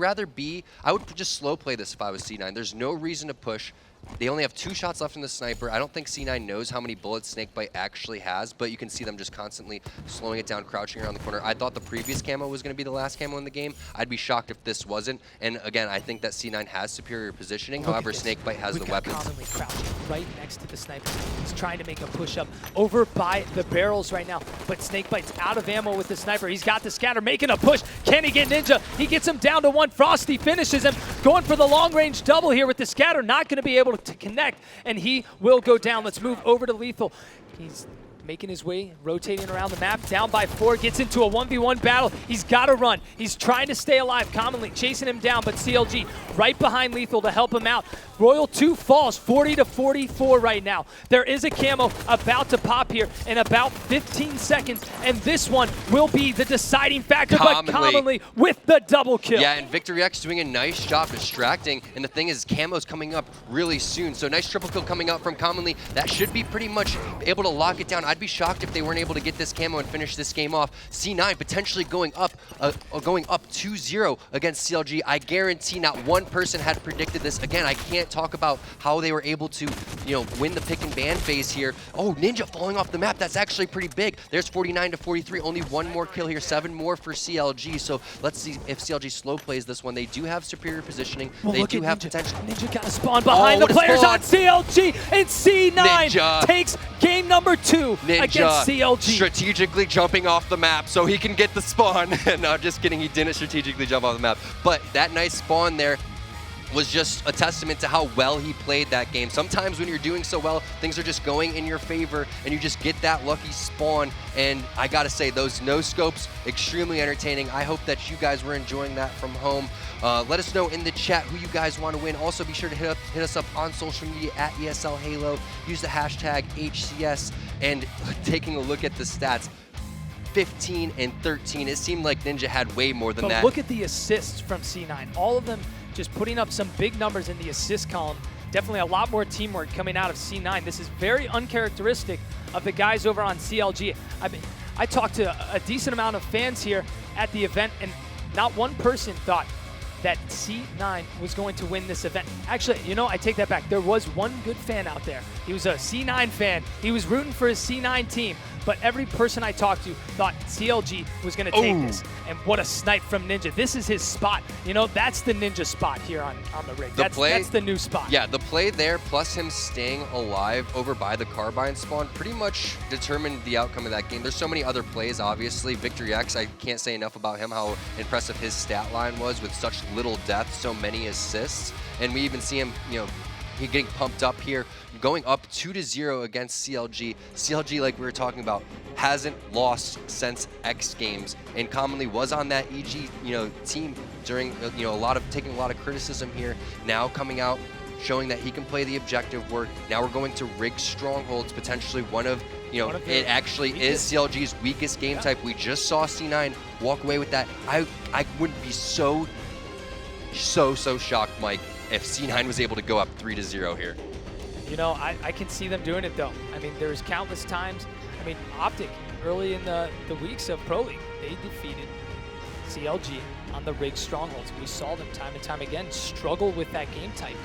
just slow play this if I was C9. There's no reason to push. They only have 2 shots left in the sniper. I don't think C9 knows how many bullets Snakebite actually has, but you can see them just constantly slowing it down, crouching around the corner. I thought the previous Camo was going to be the last Camo in the game. I'd be shocked if this wasn't. And again, I think that C9 has superior positioning. However, Snakebite has the weapons. Commonly crouching right next to the sniper. He's trying to make a push up over by the barrels right now, but Snakebite's out of ammo with the sniper. He's got the Scatter making a push. Can he get Ninja? He gets him down to 1. Frosty finishes him, going for the long range double here with the Scatter. Not going to be able to connect, and he will go down. Let's move over to Lethal. He's making his way, rotating around the map, down by 4, gets into a 1v1 battle. He's got to run. He's trying to stay alive. Commonly chasing him down, but CLG right behind Lethal to help him out. Royal 2 falls 40 to 44 right now. There is a Camo about to pop here in about 15 seconds, and this one will be the deciding factor, but Commonly with the double kill. Yeah, and VictoryX doing a nice job distracting, and the thing is, Camo's coming up really soon, so nice triple kill coming out from Commonly. That should be pretty much able to lock it down. I'd be shocked if they weren't able to get this Camo and finish this game off. C9 potentially going up 2-0 against CLG. I guarantee not one person had predicted this. Again, I can't talk about how they were able to, win the pick and ban phase here. Oh, Ninja falling off the map. That's actually pretty big. There's 49 to 43. Only 1 more kill here. 7 more for CLG. So let's see if CLG slow plays this one. They do have superior positioning. Well, they do have Ninja. potential. Ninja got to spawn behind the players on CLG, and C9 Ninja takes game number 2 against CLG. Strategically jumping off the map so he can get the spawn. No, just kidding. He didn't strategically jump off the map. But that nice spawn there was just a testament to how well he played that game. Sometimes when you're doing so well, things are just going in your favor, and you just get that lucky spawn. And I gotta say, those no-scopes, extremely entertaining. I hope that you guys were enjoying that from home. Let us know in the chat who you guys want to win. Also, be sure to hit us up on social media at ESL Halo. Use the hashtag HCS. And taking a look at the stats, 15 and 13. It seemed like Ninja had way more than that. Look at the assists from C9. All of them just putting up some big numbers in the assist column. Definitely a lot more teamwork coming out of C9. This is very uncharacteristic of the guys over on CLG. I talked to a decent amount of fans here at the event, and not one person thought that C9 was going to win this event. Actually, I take that back. There was one good fan out there. He was a C9 fan. He was rooting for his C9 team. But every person I talked to thought CLG was going to take this. And what a snipe from Ninja. This is his spot. That's the Ninja spot here on the rig. That's the new spot. Yeah, the play there plus him staying alive over by the carbine spawn pretty much determined the outcome of that game. There's so many other plays, obviously. VictoryX, I can't say enough about him, how impressive his stat line was with such little death, so many assists. And we even see him, getting pumped up here, going up 2-0 against CLG. CLG, like we were talking about, hasn't lost since X Games, and commonly was on that EG, team during, taking a lot of criticism here. Now coming out, showing that he can play the objective work. Now we're going to rig strongholds, potentially one of it actually is CLG's weakest game type. We just saw C9 walk away with that. I wouldn't be so shocked, Mike, if C9 was able to go up 3-0 here. I can see them doing it though. I mean, there's countless times. I mean, Optic, early in the weeks of Pro League, they defeated CLG on the rigged strongholds. We saw them time and time again struggle with that game type.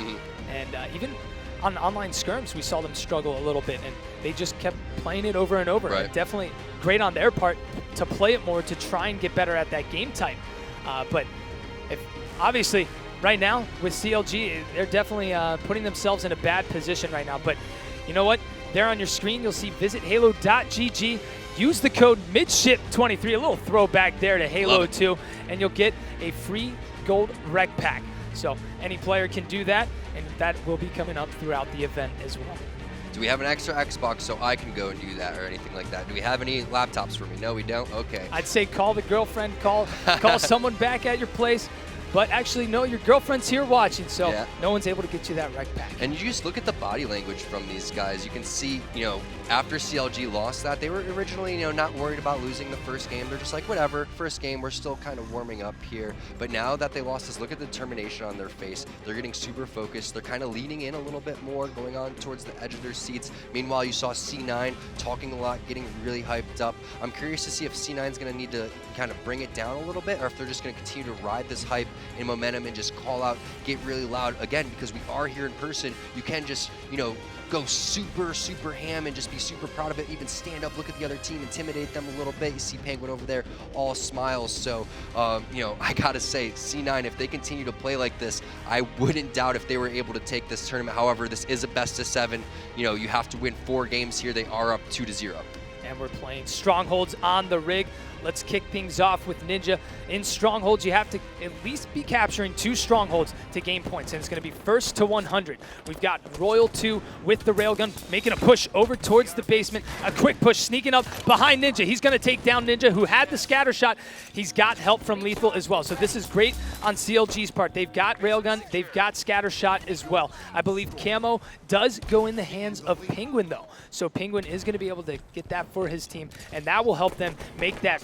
And even on online scrims, we saw them struggle a little bit, and they just kept playing it over and over. Right. And definitely great on their part to play it more, to try and get better at that game type. But obviously, right now with CLG, they're definitely putting themselves in a bad position right now. But you know what? There on your screen, you'll see visithalo.gg. Use the code MIDSHIP23, a little throwback there to Halo 2, and you'll get a free gold rec pack. So any player can do that, and that will be coming up throughout the event as well. Do we have an extra Xbox so I can go and do that or anything like that? Do we have any laptops for me? No, we don't? Okay. I'd say call the girlfriend, call someone back at your place. But actually, no, your girlfriend's here watching, so no one's able to get you that rec pack. And you just look at the body language from these guys. You can see, after CLG lost that, they were originally, not worried about losing the first game. They're just like, whatever, first game, we're still kind of warming up here. But now that they lost this, look at the determination on their face. They're getting super focused. They're kind of leaning in a little bit more, going on towards the edge of their seats. Meanwhile, you saw C9 talking a lot, getting really hyped up. I'm curious to see if C9's going to need to kind of bring it down a little bit, or if they're just going to continue to ride this hype and momentum and just call out, get really loud. Again, because we are here in person, you can just, go super ham and just be super proud of it, even stand up, look at the other team, intimidate them a little bit. You see Penguin over there, all smiles. So, I gotta say, C9, if they continue to play like this, I wouldn't doubt if they were able to take this tournament. However, this is a best of 7. You have to win 4 games here. They are up 2-0. And we're playing Strongholds on the rig. Let's kick things off with Ninja. In Strongholds, you have to at least be capturing 2 Strongholds to gain points, and it's going to be first to 100. We've got Royal 2 with the Railgun, making a push over towards the basement. A quick push, sneaking up behind Ninja. He's going to take down Ninja, who had the scatter shot. He's got help from Lethal as well. So this is great on CLG's part. They've got Railgun, they've got scatter shot as well. I believe Camo does go in the hands of Penguin, though. So Penguin is going to be able to get that for his team, and that will help them make that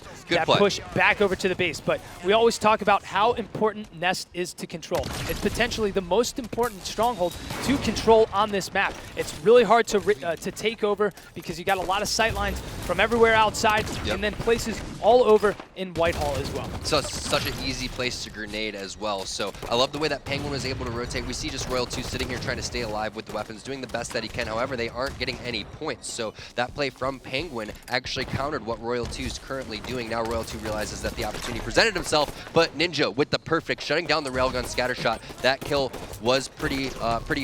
push back over to the base. But we always talk about how important Nest is to control. It's potentially the most important stronghold to control on this map. It's really hard to take over because you got a lot of sight lines from everywhere outside, and then places all over in Whitehall as well. So it's such an easy place to grenade as well. So I love the way that Penguin was able to rotate. We see just Royal 2 sitting here trying to stay alive with the weapons, doing the best that he can. However, they aren't getting any points. So that play from Penguin actually countered what Royal 2 is currently doing. Now Royal 2 realizes that the opportunity presented himself, but Ninja with the perfect, shutting down the railgun scatter shot. That kill was pretty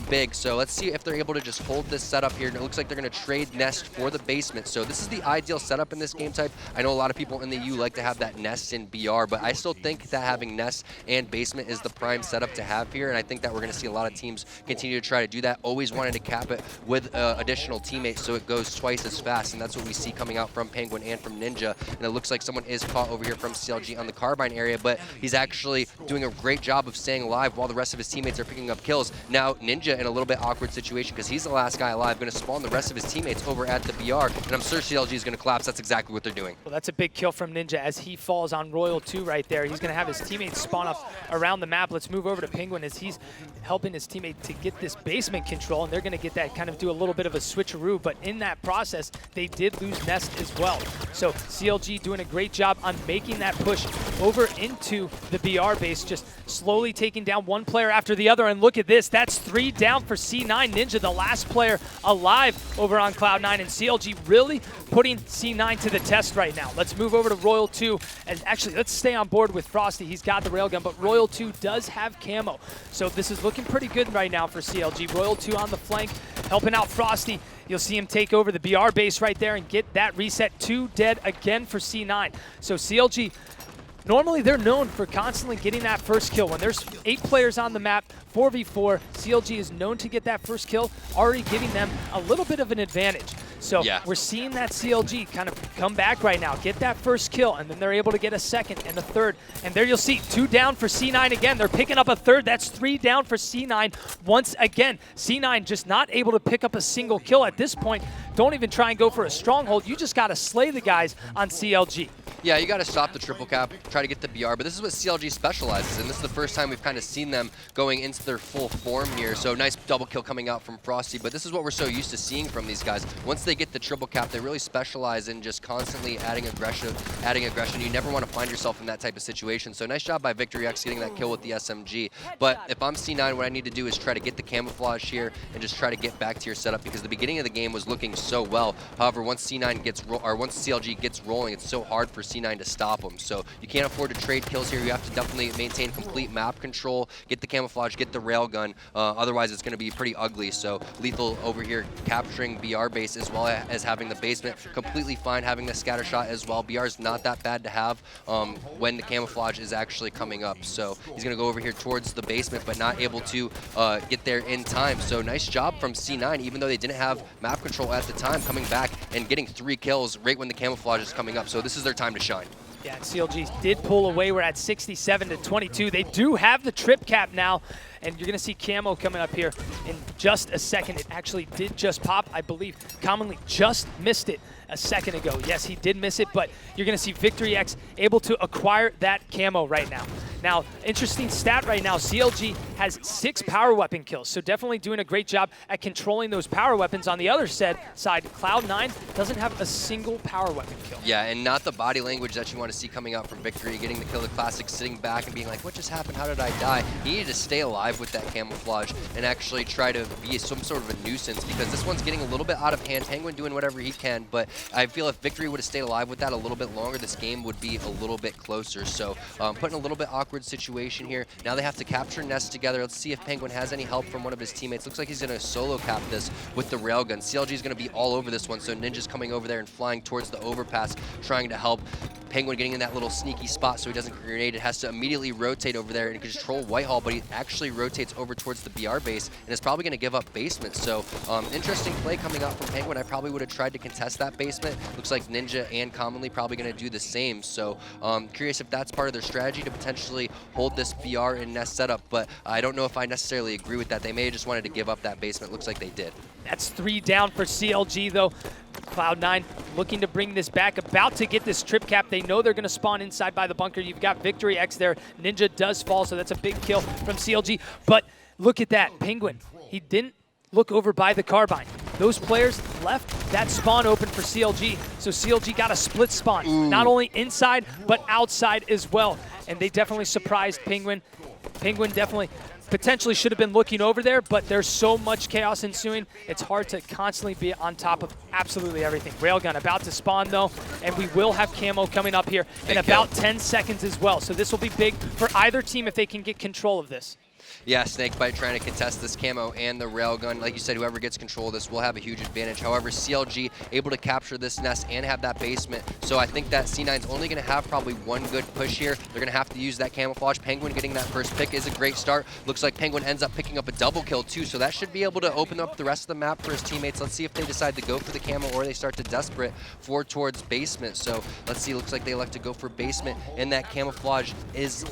big. So let's see if they're able to just hold this setup here. And it looks like they're going to trade Nest for the basement. So this is the ideal setup in this game type. I know a lot of people in the U like to have that Nest in BR, but I still think that having Nest and basement is the prime setup to have here. And I think that we're going to see a lot of teams continue to try to do that. Always wanting to cap it with additional teammates so it goes twice as fast. And that's what we see coming out from Penguin and from Ninja. And it looks like someone is caught over here from CLG on the Carbine area, but he's actually doing a great job of staying alive while the rest of his teammates are picking up kills. Now Ninja in a little bit awkward situation because he's the last guy alive, going to spawn the rest of his teammates over at the BR, and I'm sure CLG is going to collapse. That's exactly what they're doing. Well, that's a big kill from Ninja as he falls on Royal 2 right there. He's going to have his teammates spawn up around the map. Let's move over to Penguin as he's helping his teammate to get this basement control, and they're going to get that, kind of do a little bit of a switcheroo, but in that process, they did lose Nest as well. So CLG doing a great job on making that push over into the BR base, just slowly taking down one player after the other, and look at this. That's 3 down for C9. Ninja, the last player alive over on Cloud9, and CLG really putting C9 to the test right now. Let's move over to Royal 2, and actually, let's stay on board with Frosty. He's got the railgun, but Royal 2 does have camo. So this is looking pretty good right now for CLG. Royal 2 on the flank, helping out Frosty. You'll see him take over the BR base right there and get that reset. 2 dead again for C9. So CLG Normally, they're known for constantly getting that first kill. When there's 8 players on the map, 4v4, CLG is known to get that first kill, already giving them a little bit of an advantage. So we're seeing that CLG kind of come back right now, get that first kill, and then they're able to get a second and a third. And there you'll see 2 down for C9 again. They're picking up a third. That's 3 down for C9 once again. C9 just not able to pick up a single kill at this point. Don't even try and go for a stronghold. You just got to slay the guys on CLG. Yeah, you got to stop the triple cap, try to get the BR, but this is what CLG specializes in. This is the first time we've kind of seen them going into their full form here. So nice double kill coming out from Frosty, but this is what we're so used to seeing from these guys. Once they get the triple cap, they really specialize in just constantly adding aggression. You never want to find yourself in that type of situation. So nice job by VictoryX getting that kill with the SMG. But if I'm C9, what I need to do is try to get the camouflage here and just try to get back to your setup, because the beginning of the game was looking so well. However, once once CLG gets rolling, it's so hard for C9 to stop them. So you can't afford to trade kills here. You have to definitely maintain complete map control, get the camouflage, get the railgun. Otherwise, it's going to be pretty ugly. So Lethal over here capturing BR base as well as having the basement. Completely fine having the scatter shot as well. BR is not that bad to have when the camouflage is actually coming up. So he's going to go over here towards the basement, but not able to get there in time. So nice job from C9, even though they didn't have map control at the time, coming back and getting 3 kills right when the camouflage is coming up. So this is their time to shine. Yeah, CLG did pull away. We're at 67-22. They do have the trip cap now, and you're going to see Camo coming up here in just a second. It actually did just pop, I believe. Commonly just missed it a second ago. Yes, he did miss it, but you're going to see VictoryX able to acquire that camo right now. Now, interesting stat right now, CLG has 6 power weapon kills, so definitely doing a great job at controlling those power weapons. On the other side, Cloud9 doesn't have a single power weapon kill. Yeah, and not the body language that you want to see coming out from Victory, getting the kill, the classic, sitting back and being like, what just happened? How did I die? He needed to stay alive with that camouflage and actually try to be some sort of a nuisance, because this one's getting a little bit out of hand. Penguin doing whatever he can, but I feel if Victory would have stayed alive with that a little bit longer, this game would be a little bit closer. So put in a little bit awkward situation here. Now they have to capture Nest together. Let's see if Penguin has any help from one of his teammates. Looks like he's going to solo cap this with the railgun. CLG is going to be all over this one, so Ninja's coming over there and flying towards the overpass, trying to help. Penguin getting in that little sneaky spot so he doesn't grenade. It has to immediately rotate over there and control Whitehall, but he actually rotates over towards the BR base and is probably going to give up basement. So interesting play coming out from Penguin. I probably would have tried to contest that basement. Looks like Ninja and Commonly probably going to do the same. So curious if that's part of their strategy to potentially hold this BR and Nest setup, but I don't know if I necessarily agree with that. They may have just wanted to give up that basement. Looks like they did. That's 3 down for CLG, though. Cloud9 looking to bring this back, about to get this trip cap. They know they're going to spawn inside by the bunker. You've got VictoryX there. Ninja does fall, so that's a big kill from CLG. But look at that. Penguin, he didn't look over by the carbine. Those players left that spawn open for CLG, so CLG got a split spawn, not only inside, but outside as well. And they definitely surprised Penguin. Penguin definitely potentially should have been looking over there, but there's so much chaos ensuing, it's hard to constantly be on top of absolutely everything. Railgun about to spawn, though, and we will have camo coming up here in about 10 seconds as well. So this will be big for either team if they can get control of this. Yeah, Snakebite trying to contest this camo and the railgun. Like you said, whoever gets control of this will have a huge advantage. However, CLG able to capture this nest and have that basement. So I think that C9's only going to have probably one good push here. They're going to have to use that camouflage. Penguin getting that first pick is a great start. Looks like Penguin ends up picking up a double kill too, so that should be able to open up the rest of the map for his teammates. Let's see if they decide to go for the camo or they start to desperate for towards basement. So let's see, looks like they elect to go for basement, and that camouflage is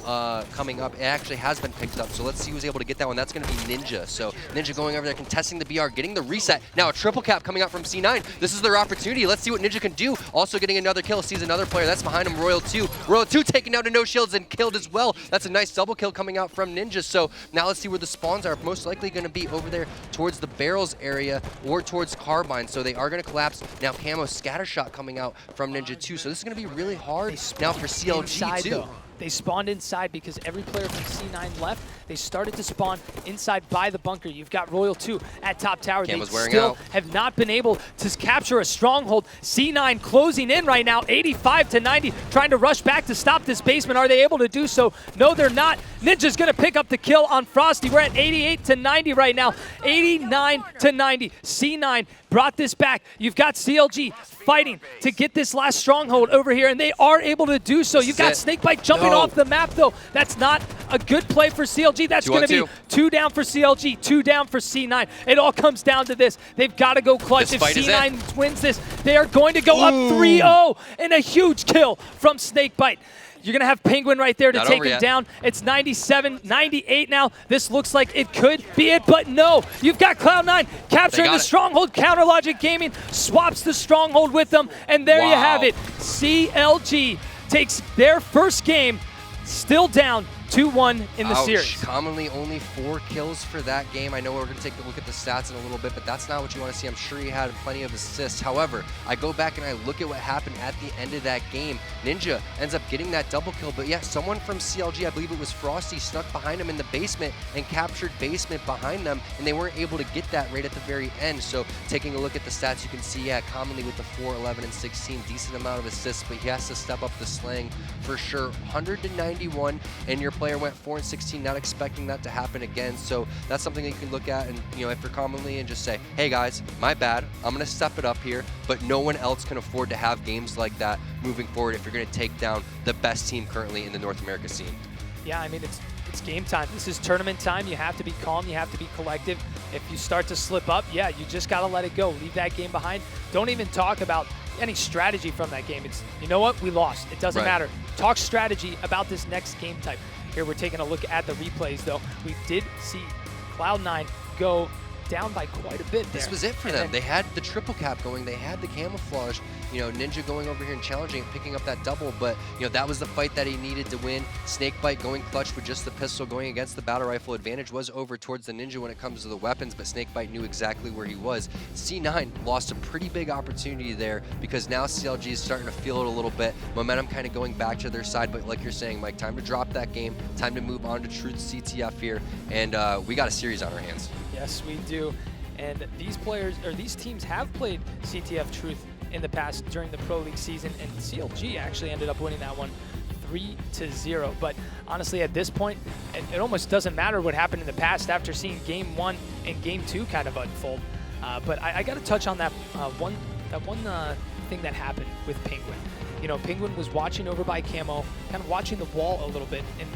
coming up. It actually has been picked up, so let's see who's able to get that one. That's going to be Ninja. So Ninja going over there, contesting the BR, getting the reset. Now a triple cap coming out from C9. This is their opportunity. Let's see what Ninja can do. Also getting another kill. Sees another player. That's behind him, Royal 2. Royal 2 taking down to no shields and killed as well. That's a nice double kill coming out from Ninja. So now let's see where the spawns are. Most likely going to be over there towards the barrels area or towards carbine. So they are going to collapse. Now camo scatter shot coming out from Ninja 2. So this is going to be really hard now for CLG too. They spawned inside because every player from C9 left. They started to spawn inside by the bunker. You've got Royal 2 at top tower. They still have not been able to capture a stronghold. C9 closing in right now, 85-90, trying to rush back to stop this basement. Are they able to do so? No, they're not. Ninja's going to pick up the kill on Frosty. We're at 88-90 right now, 89-90. C9 brought this back. You've got CLG fighting to get this last stronghold over here, and they are able to do so. You've got Snakebite jumping off the map, though. That's not a good play for CLG. That's going to be 2 down for CLG, 2 down for C9. It all comes down to this. They've got to go clutch. If C9 wins this, they are going to go up 3-0, and a huge kill from Snakebite. You're going to have Penguin right there to take him down. It's 97, 98 now. This looks like it could be it, but no. You've got Cloud9 capturing the stronghold. Counter Logic Gaming swaps the stronghold with them, and there you have it. CLG takes their first game, still down 2-1 in the series. Commonly only 4 kills for that game. I know we're going to take a look at the stats in a little bit, but that's not what you want to see. I'm sure he had plenty of assists. However, I go back and I look at what happened at the end of that game. Ninja ends up getting that double kill, but yeah, someone from CLG, I believe it was Frosty, snuck behind him in the basement and captured basement behind them, and they weren't able to get that right at the very end. So taking a look at the stats, you can see, yeah, commonly with the 4, 11, and 16, decent amount of assists, but he has to step up the slaying for sure. 191, and your player went 4 and 16, not expecting that to happen again. So that's something that you can look at, and if you're commonly and just say, hey guys, my bad, I'm gonna step it up here, but no one else can afford to have games like that moving forward if you're gonna take down the best team currently in the North America scene. Yeah, I mean, it's game time. This is tournament time. You have to be calm. You have to be collective. If you start to slip up, yeah, you just got to let it go. Leave that game behind. Don't even talk about any strategy from that game. It's, you know what, we lost. It doesn't matter. Talk strategy about this next game type. Here we're taking a look at the replays, though. We did see Cloud9 go down by quite a bit there. This was it for them. They had the triple cap going. They had the camouflage. Ninja going over here and challenging and picking up that double, but that was the fight that he needed to win. Snakebite going clutch with just the pistol, going against the battle rifle. Advantage was over towards the Ninja when it comes to the weapons, but Snakebite knew exactly where he was. C9 lost a pretty big opportunity there because now CLG is starting to feel it a little bit. Momentum kind of going back to their side, but like you're saying, Mike, time to drop that game, time to move on to Truth CTF here, and we got a series on our hands. Yes, we do. And these players, or these teams, have played CTF Truth in the past during the Pro League season, and CLG actually ended up winning that one 3-0. But honestly, at this point, it almost doesn't matter what happened in the past after seeing Game 1 and Game 2 kind of unfold. But I got to touch on that one thing that happened with Penguin. Penguin was watching over by Camo, kind of watching the wall a little bit, and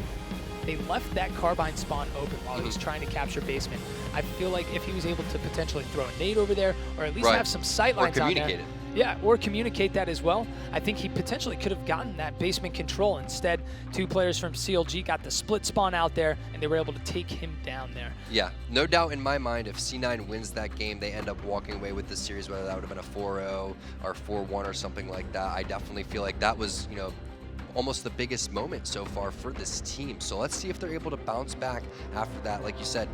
they left that carbine spawn open while he was trying to capture basement. I feel like if he was able to potentially throw a nade over there, or at least have some sight lines on there. Yeah, or communicate that as well. I think he potentially could have gotten that basement control. Instead, 2 players from CLG got the split spawn out there, and they were able to take him down there. Yeah, no doubt in my mind, if C9 wins that game, they end up walking away with this series, whether that would have been a 4-0 or 4-1 or something like that. I definitely feel like that was, almost the biggest moment so far for this team. So let's see if they're able to bounce back after that. Like you said,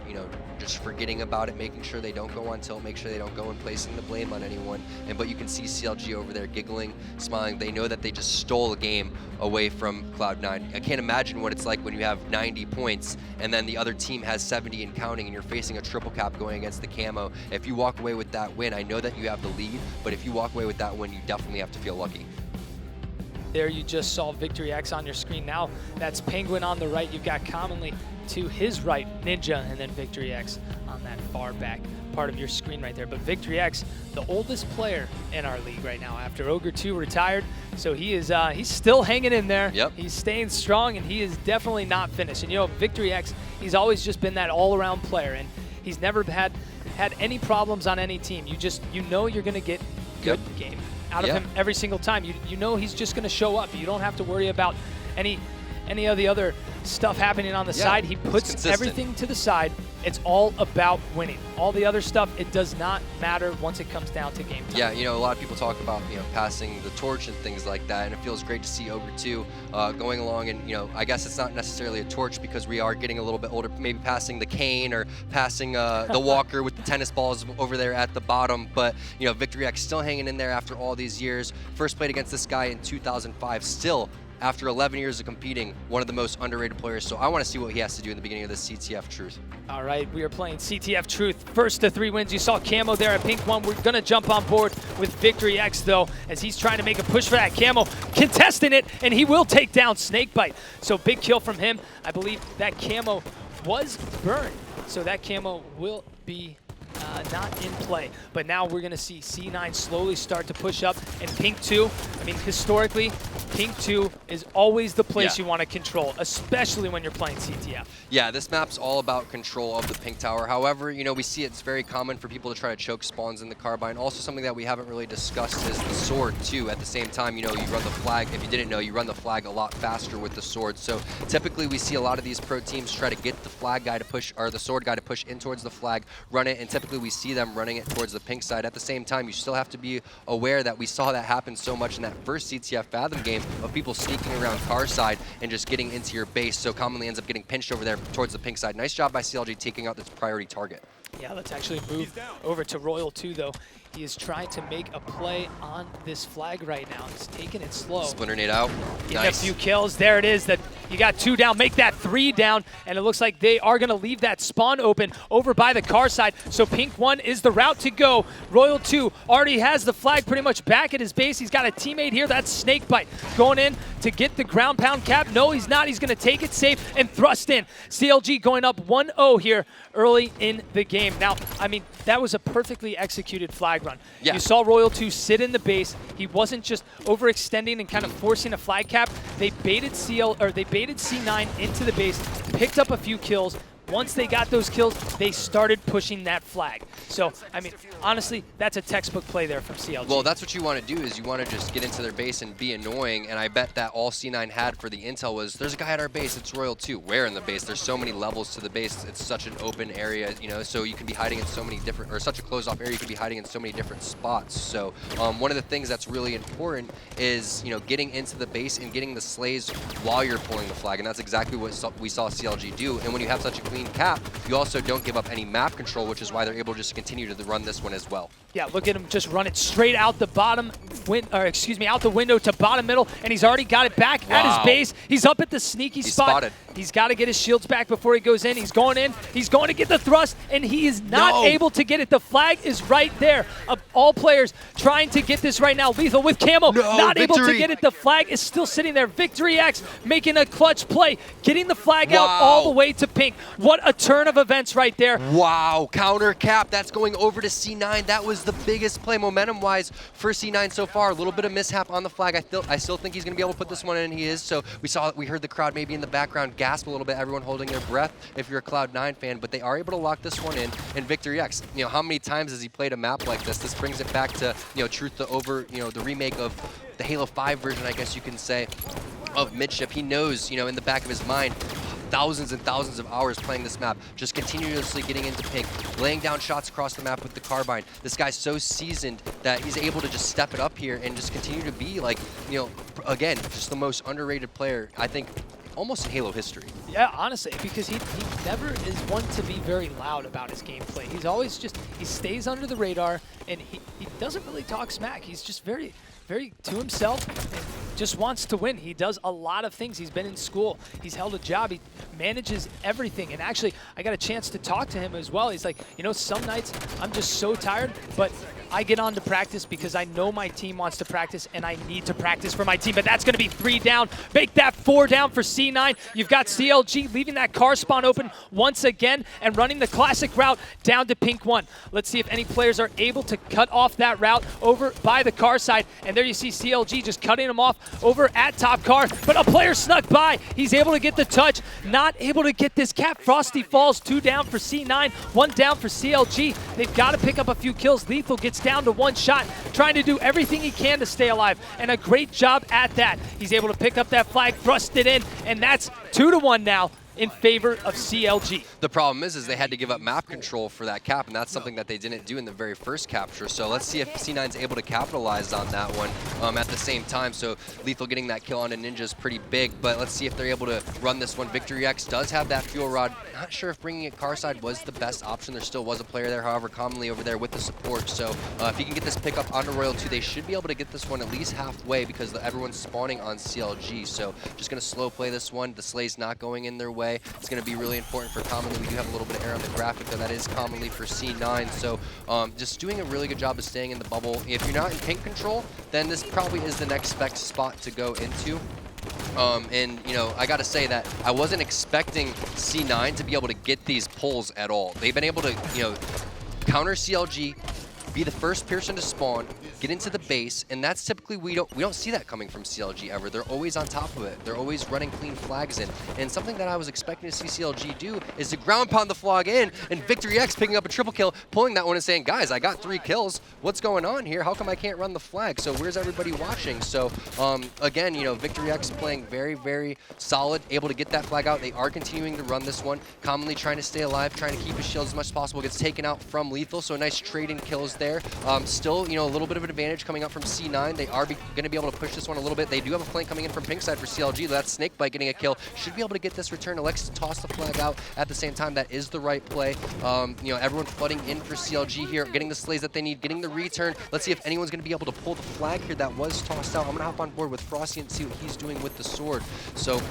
just forgetting about it, making sure they don't go on tilt, make sure they don't go and placing the blame on anyone. But you can see CLG over there giggling, smiling. They know that they just stole a game away from Cloud9. I can't imagine what it's like when you have 90 points and then the other team has 70 and counting, and you're facing a triple cap going against the camo. If you walk away with that win, I know that you have the lead, but if you walk away with that win, you definitely have to feel lucky. There you just saw Victory X on your screen. Now that's Penguin on the right. You've got commonly to his right, Ninja, and then Victory X on that far back part of your screen right there. But Victory X, the oldest player in our league right now after Ogre 2 retired. So he is he's still hanging in there. Yep. He's staying strong, and he is definitely not finished. And Victory X, he's always just been that all-around player, and he's never had any problems on any team. You know you're going to get good game out of him every single time. You know he's just going to show up. You don't have to worry about any of the other stuff happening on the side. He puts everything to the side. It's all about winning. All the other stuff, it does not matter once it comes down to game time. Yeah, a lot of people talk about, passing the torch and things like that, and it feels great to see Ogre 2 going along, and, I guess it's not necessarily a torch because we are getting a little bit older, maybe passing the cane or passing the walker with the tennis balls over there at the bottom, but, Victory X still hanging in there after all these years. First played against this guy in 2005, still after 11 years of competing, one of the most underrated players. So I want to see what he has to do in the beginning of this CTF Truth. All right, we are playing CTF Truth. First to 3 wins. You saw Camo there at Pink 1. We're going to jump on board with Victory X, though, as he's trying to make a push for that. Camo contesting it, and he will take down Snakebite. So big kill from him. I believe that Camo was burned. So that Camo will be not in play. But now we're going to see C9 slowly start to push up, and Pink 2, I mean, historically, Pink 2 is always the place you want to control, especially when you're playing CTF. Yeah, this map's all about control of the Pink Tower. However, you know, we see it's very common for people to try to choke spawns in the Carbine. Also, something that we haven't really discussed is the sword, too. At the same time, you know, you run the flag. If you didn't know, you run the flag a lot faster with the sword. So typically, we see a lot of these pro teams try to get the flag guy to push, or the sword guy to push in towards the flag, run it, and typically we see them running it towards the Pink side. At the same time, you still have to be aware that we saw that happen so much in that first CTF Fathom game of people sneaking around car side and just getting into your base, so commonly ends up getting pinched over there towards the Pink side. Nice job by CLG taking out this priority target. Yeah, let's actually move over to Royal 2, though. He is trying to make a play on this flag right now. He's taking it slow. Splinter nade out. Getting Nice. a few kills. There it is. That you got 2 down. Make that 3 down. And it looks like they are going to leave that spawn open over by the car side. So Pink 1 is the route to go. Royal 2 already has the flag pretty much back at his base. He's got a teammate here. That's Snakebite going in to get the ground pound cap. No, he's not. He's going to take it safe and thrust in. CLG going up 1-0 here early in the game. Now, I mean, that was a perfectly executed flag run. Yeah. You saw Royal 2 sit in the base. He wasn't just overextending and kind of forcing a flag cap. They baited C9 into the base, picked up a few kills. Once they got those kills, they started pushing that flag. So, I mean, honestly, that's a textbook play there from CLG. Well, that's what you want to do, is you want to just get into their base and be annoying, and I bet that all C9 had for the intel was, there's a guy at our base, it's Royal 2. Where in the base? There's so many levels to the base. It's such an open area, you know, so you can be hiding in so many different, or such a closed-off area, you can be hiding in so many different spots. So one of the things that's really important is, you know, getting into the base and getting the slays while you're pulling the flag, and that's exactly what we saw CLG do. And when you have such a clean cap, you also don't give up any map control, which is why they're able to just continue to run this one as well. Yeah, look at him just run it straight out the bottom, out the window to bottom middle, and he's already got it back at his base. He's up at the sneaky spot. Spotted. He's got to get his shields back before he goes in. He's going in. He's going to get the thrust, and he is not able to get it. The flag is right there. All players trying to get this right now. Lethal with camo, not able to get it. The flag is still sitting there. Victory X making a clutch play, getting the flag out all the way to Pink. What a turn of events right there. Wow, counter cap. That's going over to C9. That was the biggest play momentum-wise for C9 so far. A little bit of mishap on the flag. I still think he's going to be able to put this one in, and he is. So we heard the crowd maybe in the background gasp a little bit, everyone holding their breath if you're a Cloud9 fan, but they are able to lock this one in. And Victory X, you know, how many times has he played a map like this? This brings it back to, you know, Truth to Over, you know, the remake of the Halo 5 version, I guess you can say, of Midship. He knows, you know, in the back of his mind, thousands and thousands of hours playing this map, just continuously getting into Pink, laying down shots across the map with the Carbine. This guy's so seasoned that he's able to just step it up here and just continue to be, like, you know, again, just the most underrated player, I think, almost in Halo history. Yeah, honestly, because he never is one to be very loud about his gameplay. He's always just, he stays under the radar, and he doesn't really talk smack. He's just very to himself and just wants to win. He does a lot of things. He's been in school. He's held a job. He manages everything. And actually, I got a chance to talk to him as well. He's like, you know, some nights I'm just so tired, but I get on to practice because I know my team wants to practice and I need to practice for my team. But that's going to be 3 down. Make that 4 down for C9. You've got CLG leaving that car spawn open once again and running the classic route down to Pink 1. Let's see if any players are able to cut off that route over by the car side. And there you see CLG just cutting him off over at top car. But a player snuck by. He's able to get the touch. Not able to get this cap. Frosty falls. 2 down for C9. 1 down for CLG. They've got to pick up a few kills. Lethal gets down to 1 shot, trying to do everything he can to stay alive, and a great job at that. He's able to pick up that flag, thrust it in, and that's 2-1 now in favor of CLG. The problem is they had to give up map control for that cap, and that's something that they didn't do in the very first capture. So let's see if C9's able to capitalize on that one at the same time. So Lethal getting that kill on a Ninja is pretty big, but let's see if they're able to run this one. Victory X does have that fuel rod. Not sure if bringing it car side was the best option. There still was a player there, however, commonly over there with the support. So if he can get this pickup onto Royal 2, they should be able to get this one at least halfway because everyone's spawning on CLG. So just going to slow play this one. The slay's not going in their way. It's going to be really important for commonly. We do have a little bit of error on the graphic, though that is commonly for C9. So just doing a really good job of staying in the bubble. If you're not in Pink control, then this probably is the next best spot to go into. And, you know, I got to say that I wasn't expecting C9 to be able to get these pulls at all. They've been able to, you know, counter CLG, be the first person to spawn, get into the base, and that's typically we don't see that coming from CLG ever. They're always on top of it. They're always running clean flags in. And something that I was expecting to see CLG do is to ground pound the flag in, and Victory X picking up a triple kill, pulling that one and saying, guys, I got 3 kills. What's going on here? How come I can't run the flag? So where's everybody watching? So again, you know, Victory X playing very, very solid, able to get that flag out. They are continuing to run this one, commonly trying to stay alive, trying to keep his shield as much as possible. Gets taken out from Lethal, so a nice trade in kills there. Still, you know, a little bit of an advantage coming up from C9. They are going to be able to push this one a little bit. They do have a flank coming in from pink side for CLG. That's Snakebite getting a kill. Should be able to get this return. Alexis toss the flag out at the same time. That is the right play. You know, everyone flooding in for CLG here, getting the slays that they need, getting the return. Let's see if anyone's going to be able to pull the flag here. That was tossed out. I'm going to hop on board with Frosty and see what he's doing with the sword. So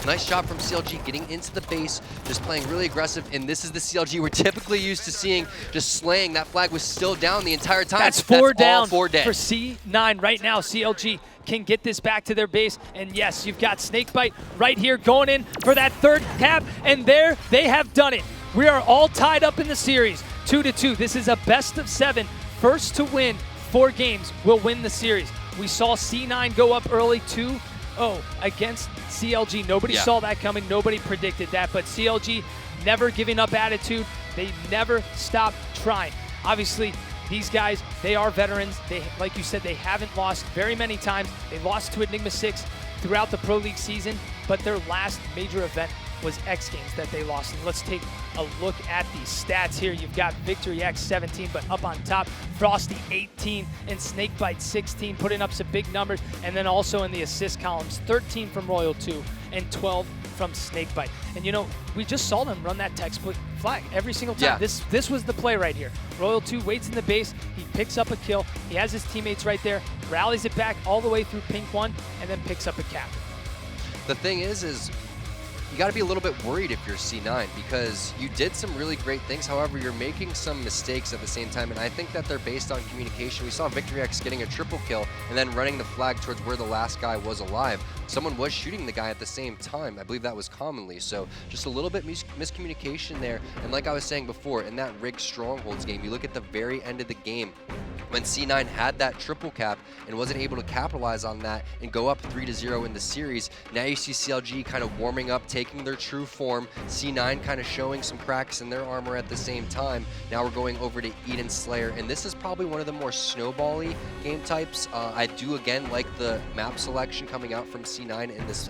nice job from CLG getting into the base, just playing really aggressive. And this is the CLG we're typically used to seeing, just slaying. That flag was still down the entire time. That's 4 down for C9 right now. CLG can get this back to their base. And yes, you've got Snakebite right here going in for that 3rd cap. And there they have done it. We are all tied up in the series, 2-2. This is a best of 7. First to win 4 games will win the series. We saw C9 go up early 2-0 against CLG. Nobody saw that coming. Nobody predicted that. But CLG never giving up attitude. They never stop trying. Obviously, these guys, they are veterans. They, like you said, they haven't lost very many times. They lost to Enigma 6 throughout the Pro League season, but their last major event was X Games that they lost. And let's take a look at these stats here. You've got Victory X 17, but up on top, Frosty 18 and Snakebite 16, putting up some big numbers. And then also in the assist columns, 13 from Royal 2 and 12 from Snakebite. And you know, we just saw them run that textbook flag every single time. Yeah. This was the play right here. Royal 2 waits in the base, he picks up a kill, he has his teammates right there, rallies it back all the way through Pink 1, and then picks up a cap. The thing is you got to be a little bit worried if you're C9 because you did some really great things. However, you're making some mistakes at the same time, and I think that they're based on communication. We saw Victory X getting a triple kill and then running the flag towards where the last guy was alive. Someone was shooting the guy at the same time. I believe that was commonly. So just a little bit miscommunication there. And like I was saying before, in that rigged strongholds game, you look at the very end of the game, when C9 had that triple cap and wasn't able to capitalize on that and go up 3-0 in the series, now you see CLG kind of warming up, taking their true form, C9 kind of showing some cracks in their armor at the same time. Now we're going over to Eden Slayer, and this is probably one of the more snowball-y game types. I do, again, like the map selection coming out from C9 in this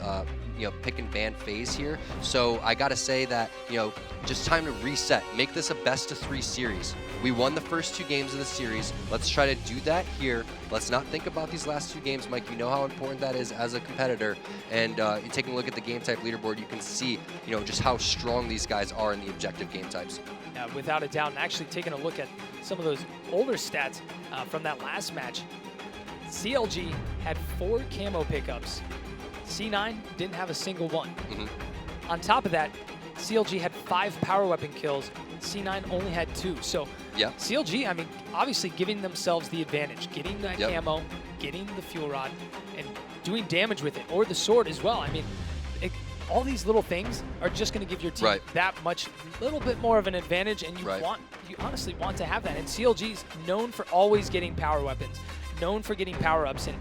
you know, pick and ban phase here. So I gotta say that, you know, just time to reset. Make this a best of 3 series. We won the first 2 games of the series. Let's try to do that here. Let's not think about these last 2 games, Mike. You know how important that is as a competitor. And taking a look at the game type leaderboard, you can see, you know, just how strong these guys are in the objective game types. Yeah, without a doubt. And actually taking a look at some of those older stats from that last match, CLG had 4 camo pickups. C9 didn't have a single one. On top of that, CLG had 5 power weapon kills. C9 only had 2. So CLG, I mean, obviously giving themselves the advantage, getting that camo, getting the fuel rod, and doing damage with it, or the sword as well. I mean, all these little things are just going to give your team that much, little bit more of an advantage, and you honestly want to have that. And CLG's known for always getting power weapons, known for getting power-ups, and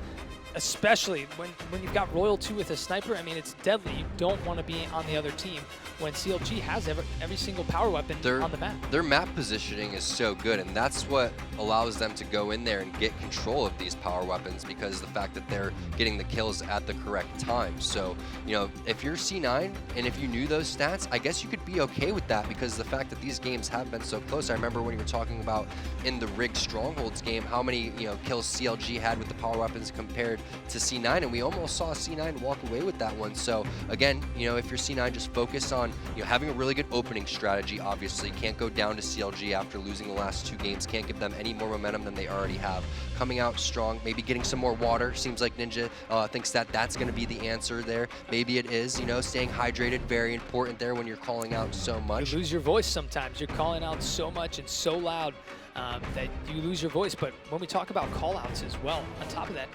especially when you've got Royal 2 with a sniper, I mean, it's deadly. You don't want to be on the other team when CLG has every single power weapon on the map. Their map positioning is so good, and that's what allows them to go in there and get control of these power weapons, because the fact that they're getting the kills at the correct time. So, you know, if you're C9 and if you knew those stats, I guess you could be okay with that, because the fact that these games have been so close. I remember when you were talking about in the rigged strongholds game, how many, you know, kills CLG had with the power weapons compared to C9, and we almost saw C9 walk away with that one. So again, you know, if you're C9, just focus on, you know, having a really good opening strategy. Obviously can't go down to CLG after losing the last 2 games, can't give them any more momentum than they already have. Coming out strong, maybe getting some more water. Seems like Ninja thinks that that's going to be the answer there. Maybe it is, you know, staying hydrated, very important there when you're calling out so much. You lose your voice sometimes. You're calling out so much and so loud that you lose your voice. But when we talk about call outs as well, on top of that,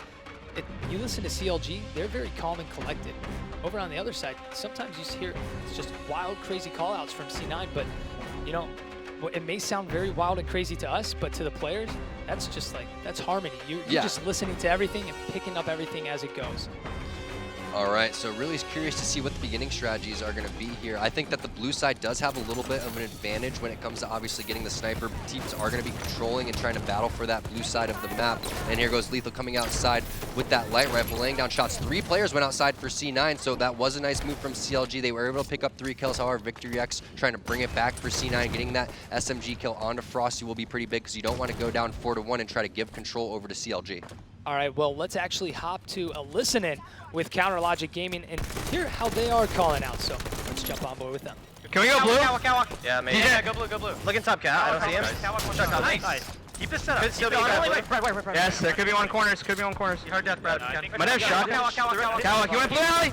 you listen to CLG, they're very calm and collected. Over on the other side, sometimes you hear it's just wild, crazy call-outs from C9, but, you know, it may sound very wild and crazy to us, but to the players, that's just like, that's harmony. You're just listening to everything and picking up everything as it goes. All right, so really curious to see what the beginning strategies are going to be here. I think that the blue side does have a little bit of an advantage when it comes to obviously getting the sniper. Teams are going to be controlling and trying to battle for that blue side of the map. And here goes Lethal coming outside with that light rifle, laying down shots. 3 players went outside for C9, so that was a nice move from CLG. They were able to pick up 3 kills. However, Victory X trying to bring it back for C9. Getting that SMG kill onto Frosty will be pretty big because you don't want to go down 4-1 and try to give control over to CLG. All right, well, let's actually hop to a listen-in with Counter Logic Gaming and hear how they are calling out. So let's jump on board with them. Can we go blue? Catwalk. Yeah, maybe. Yeah, go blue, go blue. Look in top cat. I don't see him. Catwalk, one shot. Nice. Keep this setup. Could still be Right. Yes, there could be one corners. Could be one corners. You heard death, Brad. Might have shot. Catwalk, you went blue alley.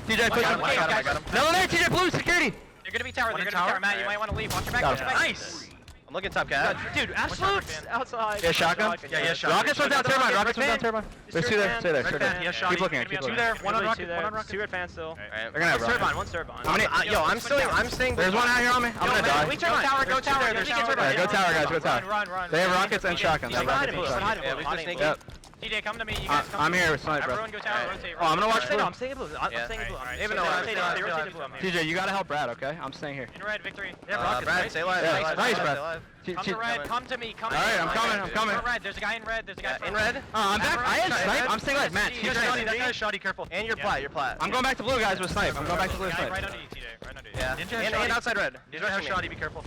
TJ, push him. I got him. No, there, TJ, blue security. They're gonna be tower. They're gonna be tower. Matt, you might want to leave. Watch your back. Got him. Nice. I'm looking top cat. Dude, absolute outside. Yeah, shotgun. Yeah, shotgun. Rockets went down turbine. Rockets went down turbine. There's 2 there. Stay there. Stay there. Yeah, Keep looking. Keep Two looking. there. One on rocket. One on rocket. 2 red fans still. They're gonna have rockets. One turbine. How many? Yo, I'm staying. There's one out here on me. I'm gonna die. We turn tower. Go tower. There's Alright, go tower, guys. Go tower. Run. They have rockets and shotguns. They have rockets and shotguns. Yeah, we just sneak. Yep. TJ, come to me. You guys come. I'm here with sniper, bro. Everyone go tower. Rotate. Oh, I'm gonna watch blue. I'm staying blue. I'm staying blue. Even though They rotated blue. I'm here. TJ, you gotta help Brad, okay? I'm staying here. In red, victory. Brad, stay alive. Yeah, nice, Brad. Come to red. Come to me. Come. Alright, I'm coming. I'm coming. We're red. There's a guy in red. There's a guy In red? I'm back. I had snipe. I'm staying alive. Matt, keep That trying. guy's shoddy. Careful. And you're plat. You're plat. I'm going back to blue, guys, with snipe. I'm going back to blue Guy snipe. right under you, TJ. Right under you. Yeah. And outside red. He's rushing shoddy. Be careful.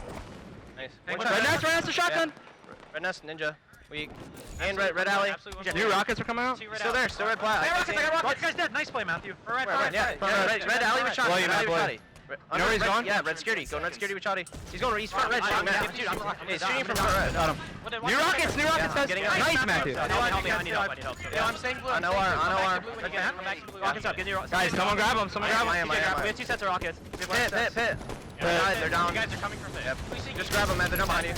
Nice. Red nest, red nest, a shotgun. Red nest, ninja. Weak. And red alley. New rockets are coming out. Still there. Still red plat. I got rockets. Guy's dead. Nice play, Matthew. Red alley with shotty. Red alley with shotty. You know where he's going? Yeah, red security. Going red security with Shotty. He's going east front red. He's shooting from front red. Got him. New rockets, guys. Nice, Matthew. Help me. I need help. Yeah, I'm staying blue. On OR. Rockets up. Get your Guys, someone grab him. Someone grab him. We have 2 sets of rockets. Pit. They're down. You guys are coming from there. Just grab them, man. They're not behind you.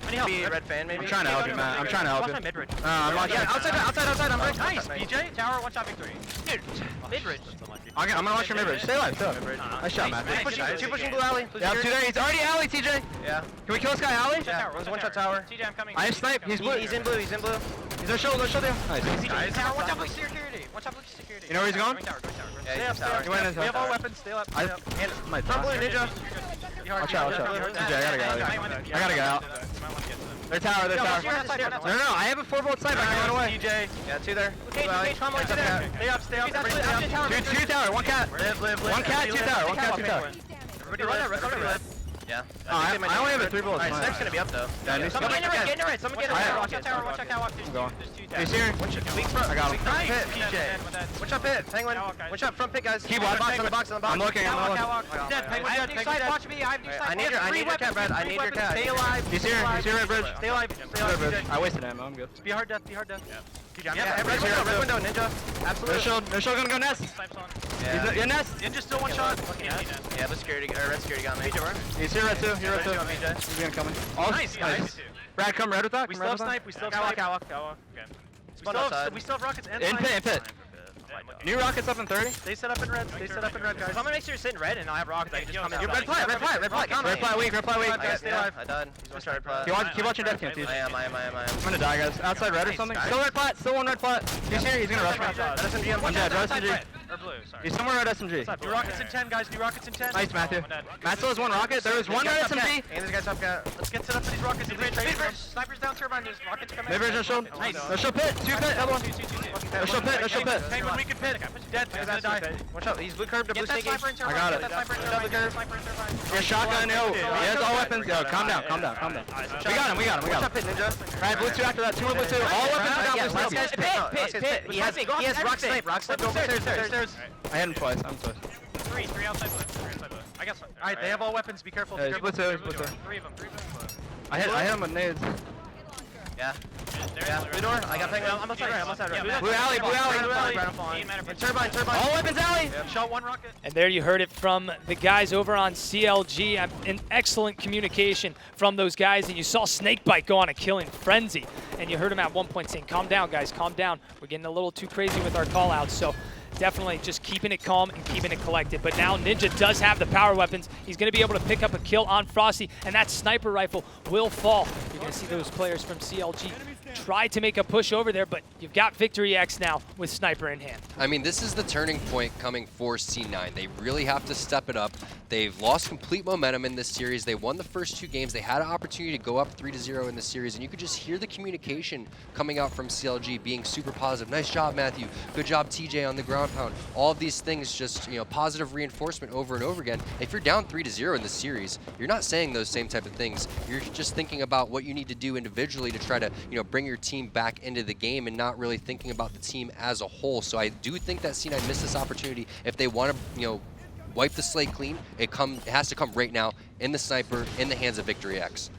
Any help? Be red fan, maybe. I'm trying to help you, man. I'm trying to help you. Mid-ridge. I'm watching. Yeah, outside. I'm right. Nice, BJ. Tower, 1 shot victory. Dude, mid-ridge. I'm gonna watch your mid-range. Stay alive. Nice shot, man. Two pushing blue alley. Yeah, 2 there. He's already alley, TJ. Yeah. Can we kill this guy, alley? Yeah, one shot tower. TJ, I'm coming. I have snipe. He's blue. He's in blue. He's no shield. Nice. TJ, tower, 1 shot blue security. 1 shot blue security. You know where he's going? Go tower. Yeah, Stay up. He went into We have all tower. weapons. Stay up. My Front blue ninja. Watch out. TJ, I gotta get out. They're tower. No, I have a 4-volt sniper. I can run away. TJ. Yeah, 2 there. Okay, come on, stay up. Stay up. Two tower. 1 cat. Live. 1 cat, 2 tower. 1 cat, 2 tower. Everybody live. Yeah. I only have a 3-bullet Alright, sniper. Snipe's gonna be up though. Someone get in the red. Someone get in the red. Watch out tower. Watch out catwalk. There's 2 towers. He's here. Weak front. I got him. Nice. PJ. Watch out pit. Penguin. Watch out front pit, guys. Keep on the watching. box. I'm looking. Dead. Penguin dead. Watch me. I need your cat, Brad. I need your cat. Stay alive. He's here. He's here at bridge. Stay alive. Red bridge. I wasted ammo. I'm good. Be hard death. Yeah, red window, ninja. Absolutely. No shield gonna go nest. Yeah. He's in nest. Ninja still 1 shot. Yeah, the security, red security got me. He's here red too. He's gonna come in. Oh, Nice. Brad, come red with that. We still have snipe. We still have Catwalk. We still have rockets and In pit. New rockets up in 30. They set up in red. Guys. Someone make sure you're sitting red and I'll have rockets. I can just come in. You're red plat. Red flat weak. Stay alive. I died. He's 1 shot red plat. Keep watching death cam, dude. I am. I'm gonna die, guys. Outside red or something. Still red plat. Still 1 red plat. He's here. He's gonna rush me. SMG. I'm dead. Red SMG. Or blue, sorry. He's somewhere red SMG. New rockets in 10, guys. New rockets in 10. Nice, Matthew. Matt still has 1 rocket. There was 1 red SMG. And this guy's top cat. Let's get set up for these rockets. Mid-range. Snipers down turbine. There's rockets coming. Mid-range, no shield. No shield pit. 2 pit. Double 1. No shield pit. Penguin, we can pit. Dead. He's gonna die. Watch out. He's blue curved. Blue Get that sneaky. sniper in turbine. I got it. Get that sniper in turbine. Yeah, shotgun. Yo, he has all weapons. Yo, calm down. We got him. Watch out pit, ninja. Alright, blue 2 after that. 2 blue 2. All weapons are down. Last Blue guy's snipe. pit. He has rock snipe. Go upstairs. I hit him twice. I'm twice. 3 outside blue. I guess. Alright, they have all weapons. Be careful. Yeah, he's blue 2. 3 of them. I hit him with nades. Yeah. Blue door. I got penguin. I'm outside right. Blue alley. Turbine. All weapons alley. Shot 1 rocket. And there you heard it from the guys over on CLG. An excellent communication from those guys. And you saw Snakebite go on a killing frenzy. And you heard him at one point saying, calm down, guys, calm down. We're getting a little too crazy with our call-outs. So definitely just keeping it calm and keeping it collected. But now Ninja does have the power weapons. He's going to be able to pick up a kill on Frosty, and that sniper rifle will fall. You're going to see those players from CLG try to make a push over there, but you've got Victory X now with sniper in hand. I mean, this is the turning point coming for C9. They really have to step it up. They've lost complete momentum in this series. They won the first 2 games. They had an opportunity to go up 3-0 in the series, and you could just hear the communication coming out from CLG being super positive. Nice job, Matthew. Good job, TJ, on the ground pound. All of these things just, positive reinforcement over and over again. If you're down 3-0 in this series, you're not saying those same type of things. You're just thinking about what you need to do individually to try to, bring your team back into the game and not really thinking about the team as a whole. So I do think that C9 missed this opportunity. If they want to, wipe the slate clean, it has to come right now in the sniper, in the hands of Victory X.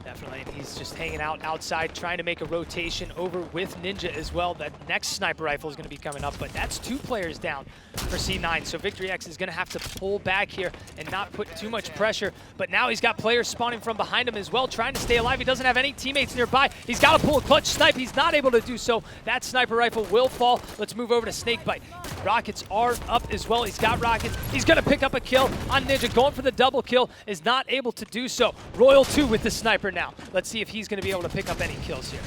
Definitely, and he's just hanging out outside, trying to make a rotation over with Ninja as well. That next sniper rifle is going to be coming up, but that's 2 players down for C9. So Victory X is going to have to pull back here and not put too much pressure. But now he's got players spawning from behind him as well, trying to stay alive. He doesn't have any teammates nearby. He's got to pull a clutch snipe. He's not able to do so. That sniper rifle will fall. Let's move over to Snakebite. Rockets are up as well. He's got rockets. He's going to pick up a kill on Ninja. Going for the double kill, is not able to do so. Royal 2 with the sniper now. Let's see if he's going to be able to pick up any kills here.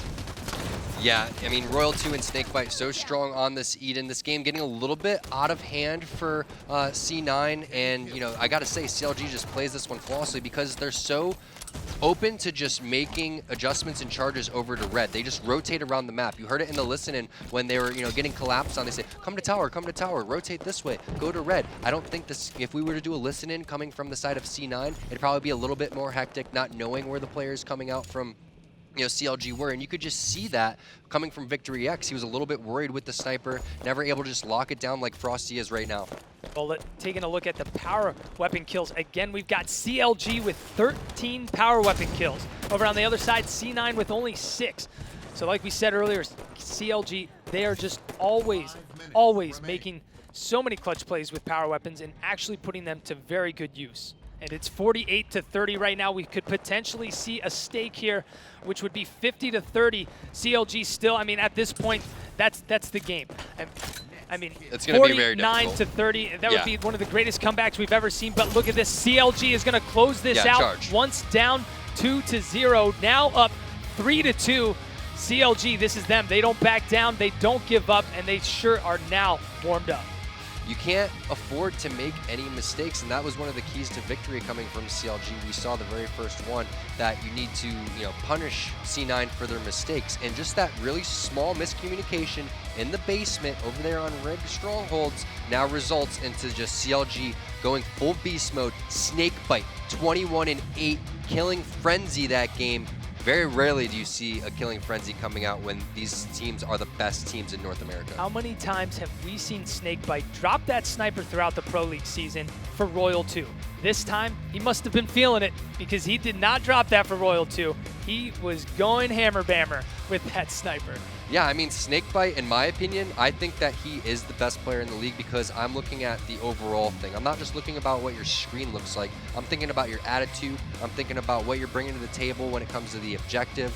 Yeah, I mean, Royal 2 and Snakebite so strong on this Eden. This game getting a little bit out of hand for C9. And, I got to say, CLG just plays this one flawlessly because they're so open to just making adjustments and charges over to red. They just rotate around the map. You heard it in the listen-in when they were, getting collapsed on. They say, come to tower, rotate this way, go to red. I don't think this, if we were to do a listen-in coming from the side of C9, it'd probably be a little bit more hectic, not knowing where the players coming out from CLG were, and you could just see that coming from Victory X. He was a little bit worried with the sniper, never able to just lock it down like Frosty is right now. Well, taking a look at the power weapon kills, again, we've got CLG with 13 power weapon kills. Over on the other side, C9 with only 6. So like we said earlier, CLG, they are just always making so many clutch plays with power weapons and actually putting them to very good use. And it's 48-30 right now. We could potentially see a stake here, which would be 50-30. CLG still, at this point, that's the game. It's going to be very difficult. 49-30, that would be one of the greatest comebacks we've ever seen. But look at this, CLG is going to close this out. Charge. Once down 2-0, now up 3-2. CLG, this is them. They don't back down, they don't give up, and they sure are now warmed up. You can't afford to make any mistakes, and that was one of the keys to victory coming from CLG. We saw the very first one that you need to, punish C9 for their mistakes, and just that really small miscommunication in the basement over there on Red Strongholds now results into just CLG going full beast mode. Snakebite, 21-8, killing Frenzy that game. Very rarely do you see a killing frenzy coming out when these teams are the best teams in North America. How many times have we seen Snakebite drop that sniper throughout the Pro League season for Royal 2? This time, he must have been feeling it because he did not drop that for Royal 2. He was going hammer bammer with that sniper. Yeah, Snakebite, in my opinion, I think that he is the best player in the league because I'm looking at the overall thing. I'm not just looking about what your screen looks like. I'm thinking about your attitude. I'm thinking about what you're bringing to the table when it comes to the objective,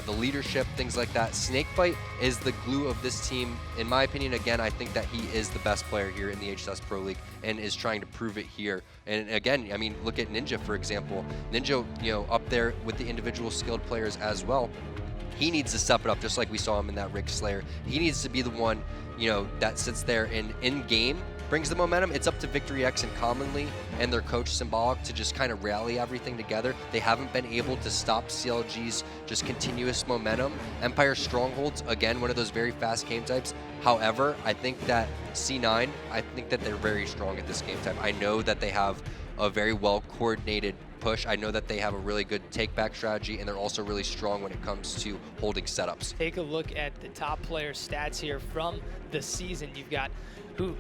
the leadership, things like that. Snakebite is the glue of this team. In my opinion, again, I think that he is the best player here in the HCS Pro League and is trying to prove it here. And again, look at Ninja, for example. Ninja, up there with the individual skilled players as well. He needs to step it up, just like we saw him in that Rig Slayer. He needs to be the one, that sits there and in-game brings the momentum. It's up to Victory X and Commonly and their coach Symbolic to just kind of rally everything together. They haven't been able to stop CLG's just continuous momentum. Empire Strongholds, again, one of those very fast game types. However, I think that C9, I think that they're very strong at this game type. I know that they have a very well-coordinated push. I know that they have a really good take-back strategy, and they're also really strong when it comes to holding setups. Take a look at the top player stats here from the season. You've got Hook,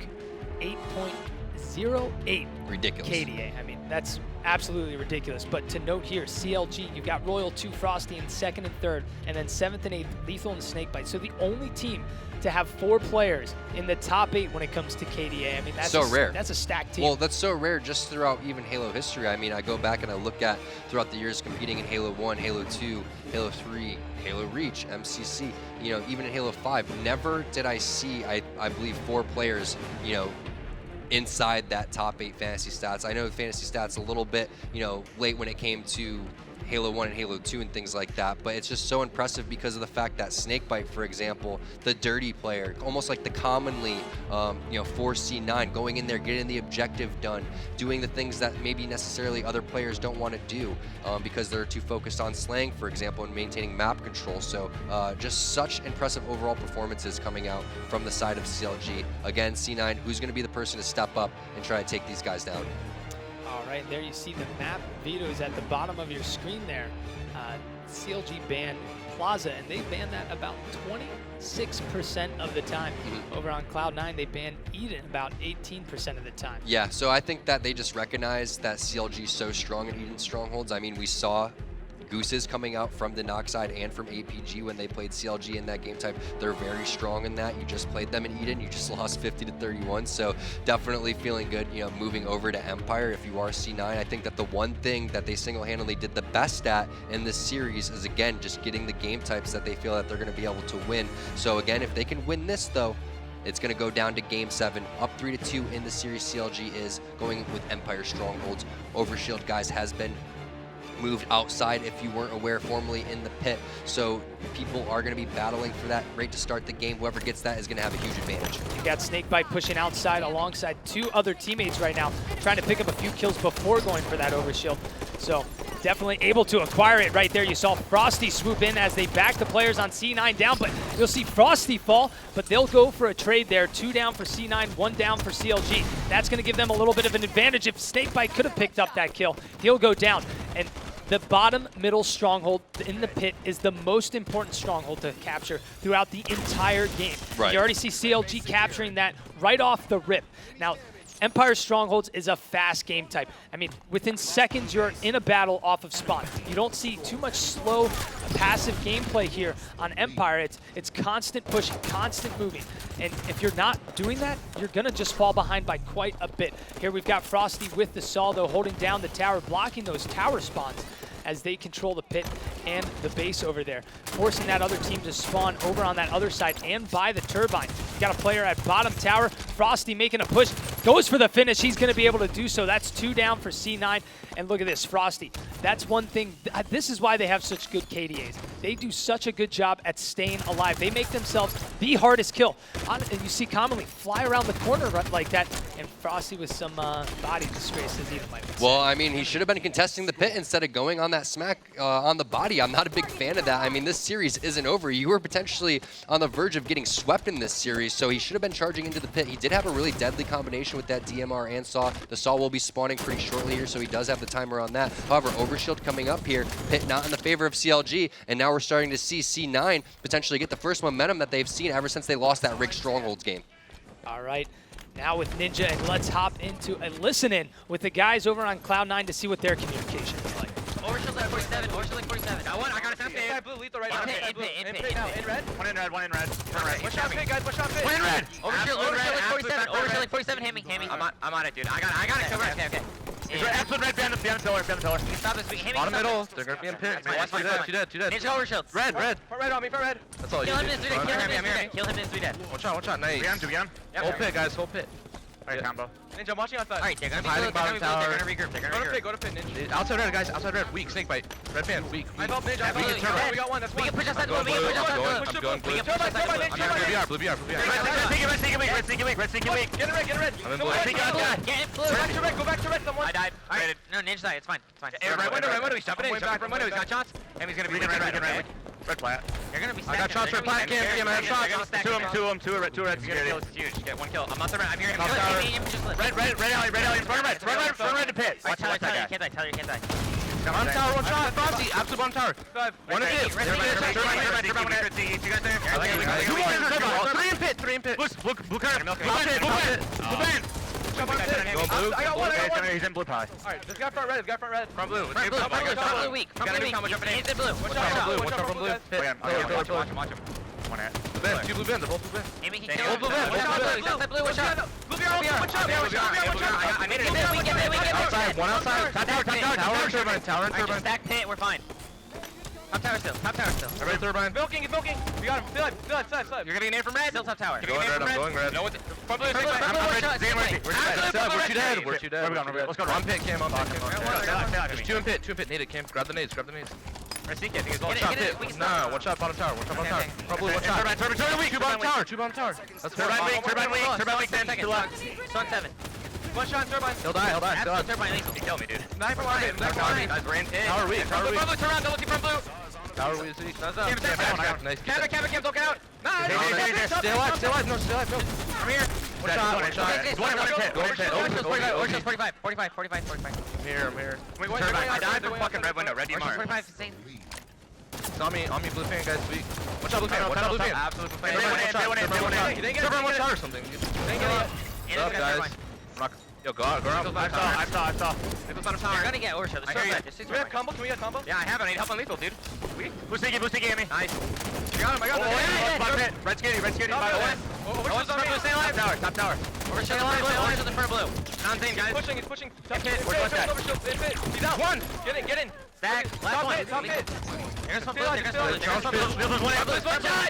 0-8 Ridiculous. KDA. I mean, that's absolutely ridiculous. But to note here, CLG, you've got Royal 2 Frosty in 2nd and 3rd, and then 7th and 8th, Lethal and Snakebite. So the only team to have 4 players in the top 8 when it comes to KDA. I mean, that's so rare. That's a stacked team. Well, that's so rare just throughout even Halo history. I mean, I go back and I look at throughout the years competing in Halo 1, Halo 2, Halo 3, Halo Reach, MCC, you know, even in Halo 5, never did I see, I believe, 4 players, you know, inside that top 8 fantasy stats. I know fantasy stats a little bit, you know, late when it came to Halo 1 and Halo 2 and things like that, but it's just so impressive because of the fact that Snakebite, for example, the dirty player, almost like the commonly, you know, 4C9, going in there, getting the objective done, doing the things that maybe necessarily other players don't want to do because they're too focused on slaying, for example, and maintaining map control. So just such impressive overall performances coming out from the side of CLG. Again, C9, who's going to be the person to step up and try to take these guys down? All right, there you see the map vetoes at the bottom of your screen there. CLG banned Plaza, and they banned that about 26% of the time. Over on Cloud9, they banned Eden about 18% of the time. Yeah, so I think that they just recognize that CLG is so strong in Eden strongholds. I mean, we saw Gooses coming out from the Nox side and from APG when they played CLG in that game type. They're very strong in that. You just played them in Eden, you just lost 50-31, so definitely feeling good, you know, moving over to Empire if you are C9. I think that the one thing that they single-handedly did the best at in this series is, again, just getting the game types that they feel that they're going to be able to win. So again, if they can win this though, it's going to go down to Game 7. Up 3-2 in the series. CLG is going with Empire Strongholds. Overshield, guys, has been moved outside, if you weren't aware, formerly in the pit. So people are going to be battling for that right to start the game. Whoever gets that is going to have a huge advantage. You got Snakebite pushing outside alongside 2 other teammates right now, trying to pick up a few kills before going for that overshield. So definitely able to acquire it right there. You saw Frosty swoop in as they back the players on C9 down, but you'll see Frosty fall, but they'll go for a trade there. 2 down for C9, 1 down for CLG. That's going to give them a little bit of an advantage. If Snakebite could have picked up that kill, he'll go down. And the bottom middle stronghold in the pit is the most important stronghold to capture throughout the entire game. Right. You already see CLG capturing that right off the rip. Now, Empire Strongholds is a fast game type. I mean, within seconds, you're in a battle off of spawn. You don't see too much slow, passive gameplay here on Empire. It's constant pushing, constant moving. And if you're not doing that, you're going to just fall behind by quite a bit. Here we've got Frosty with the Saw, though, holding down the tower, blocking those tower spawns as they control the pit and the base over there, forcing that other team to spawn over on that other side and by the turbine. Got a player at bottom tower. Frosty making a push, goes for the finish. He's going to be able to do so. That's 2 down for C9. And look at this, Frosty. That's one thing. This is why they have such good KDAs. They do such a good job at staying alive. They make themselves the hardest kill. And you see commonly fly around the corner like that. And Frosty with some body disgrace, as Eden might say. Well, I mean, he should have been contesting the pit instead of going on that smack on the body. I'm not a big fan of that. I mean, this series isn't over. You were potentially on the verge of getting swept in this series, so he should have been charging into the pit. He did have a really deadly combination with that DMR and Saw. The Saw will be spawning pretty shortly here, so he does have the timer on that. However, Overshield coming up here, pit not in the favor of CLG, and now we're starting to see C9 potentially get the first momentum that they've seen ever since they lost that Rig Strongholds game. All right. Now with Ninja, and let's hop into a listen-in with the guys over on Cloud9 to see what their communication is like. Overshield at 47, overshield at 47. Got one, I got a fast Inside blue, lethal right now. In pit, in pit. In red. One in red, one in red. One red. One shot pit, guys. One shot pit. One in red. Overshield at 47, overshield at 47, hammy. I'm on it, dude. I got it covered. Okay. He's right, absolute red, behind the pillar, behind the pillar. Stop this week. Hammy, Bottom middle, they're gonna be in pit. Two dead. Ninja overshield. Red. Far red on me, far red. That's all you Kill him need. in 3 dead, kill him in 3 dead. One shot, nice. Do we on? Whole pit, guys, whole pit. Alright, combo. Ninja, I'm watching outside. Alright, they're gonna be Hiding blue, they're bottom gonna regroup, they're gonna regroup. Go to pit, Ninja. Outside red, guys, outside red. Weak, snake bite. Red fan, weak. I help Ninja, I help We Ninja. can We got one, that's We one. can push outside I'm blue, we can push outside going blue. blue. I'm going blue. We can push outside blue. Blue BR. Red sneaking weak. Get in red. I'm in Go blue. ahead, Get in blue. Go back to red, someone. I died. Alright, no, Ninja side, it's fine, it's fine. Red window, he's jumping in. Back, From window, he's got shots. And he's gonna be Red, red. red plat. You're gonna be I got shots for plat, can't see him, I have shots. Two of them, two red, security. Kill, it's huge. Get one kill. I'm not the red. I'm here. Top tower. Red alley in front of red. Front red to pit. Alright, Tyler, you can't die. You can't die. Bottom tower, one shot. Frosty, absolute bottom tower. One is it. Three in pit. Blue card. Blue pit. Jump on pit. Go blue. I got one. He's in blue pie. Alright, this guy front red. Front blue. Front blue weak. Front blue weak. He's in blue. Watch out from blue. Watch him. One at. Two blue bins. They're both blue bins. Amy can kill him. Blue bin. Watch out, blue. Outside blue. Watch out. Blue BR. Watch out. I made it. We get it. Outside. One outside. Top tower. Tower and turbine. Tower and Alright, just turbine. stack pit. We're fine. Top tower still. Everybody turbine. Milking. We got him. Feel it. You're getting an aim from red. Still top tower. I'm going red. No, Front blue. We're too dead. Let's go. On pit, Cam. There's two in pit. Need it, Cam. Grab the nades. Let's see it. One shot pit. No, one shot bottom tower. Front blue, one shot. Turbine weak. Two bottom tower. That's Turbine weak. 10 seconds. Stun 7. One shot turbine. He'll die. Absolute turbine lethal. Kill me, dude. Knife for line. Guys, we're in pit. Tower weak. Front blue, turn around. Double team front blue. Tower weak. Nice. Cam, don't get out. Nice. Stay alive. No, stay alive. No. I'm here. One shot. One Pit. 45. I'm here. Turbine. I died from fucking red window. Red DMR. 45 insane. It's on me, blue fan, guys. Weak. Watch out, blue fan. Absolute blue fan. They went in. Turbine one shot or something. What's up, guys? Yo, go out. I saw. Nichols on the You're tower. gonna get overshot. Can we get combo? Yeah, I have it. I need help on lethal, dude. Blue sticky, Amy. Nice. I got him. Red skinny. Stay alive. Top tower. Overshot the blue. Overshot the front blue. Non-zane, guys. He's pushing. He's out. One. Get in. Stack. Last one. Top hit. They're gonna split blue.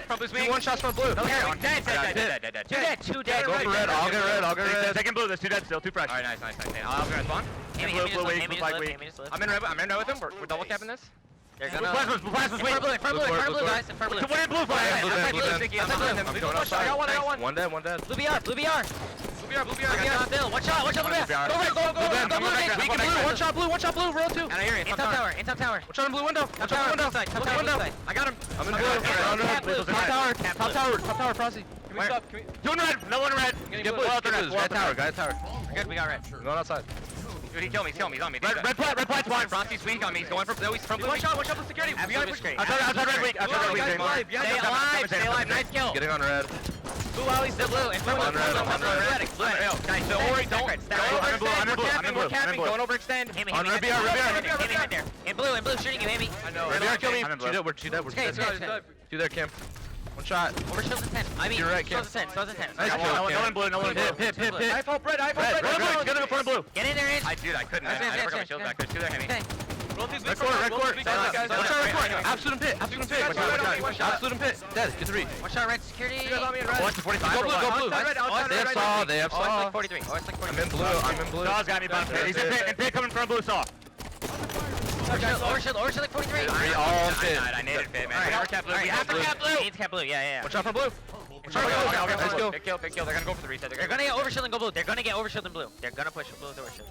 Front blue's weak. One shot from blue. Dead. Two dead. Go for red. I'll get red. Second blue. There's two dead still. Too fresh. Alright, nice. I'll go spawn. Amy just live. I'm in red with him. We're double capping this. They're Blue gonna... plasma's weak. Front blue, guys. Front blue. Win blue flag. I'm going outside. I got one. One dead. Blue BR. Blue BR. Watch out, Blue BR. Go blue. One shot blue. Roll two. And I hear it. In top tower. Watch out on blue window. Top tower. I got him. I'm in blue. Top tower. Frosty. Can we stop? Two in red. No one in red. Get blue. Red tower. We're good. We got red. I'm going outside. Dude, he killed me. He's on me. Red plat's one. Frosty's weak on me. He's going for... No, he's from blue. One shot for security. We gotta push. Outside red weak. Stay alive. Nice kill. Getting on red. Blue alley's still blue. And blue. I'm on red. Guys, don't worry. We're capping. Don't overextend. Amy, On red BR. right there. In blue, shooting you, Amy. I know. BR kill me. We're two dead. Okay, Two there, Cam. One shot. Overshield's a 10. I mean, You're right, shield's a 10. Shield's a 10. Nice kill. No one blue. No one blue. Hit. Red. Red. Get in the front of blue. Get in there, Inch. Dude, I couldn't. I never got my shield back. There's two there, Hemi. Okay. Red court. Absolute pit. Absolute pit. Dead. Get three. Watch out, red security. Watch the 45. Go blue. They have saw. Like 43. Oh, it's like 43. I'm in blue. Saw's got me bumped. He's in pit coming from blue saw. Overshield like 43. All pit. I needed fit, man. Alright, Cap blue. after cap blue. Needs cap blue, yeah. Watch out for blue. Let's go. Big kill. They're gonna go for the reset. They're gonna get overshield and go blue. They're gonna get overshield and blue. They're gonna push blue with overshield.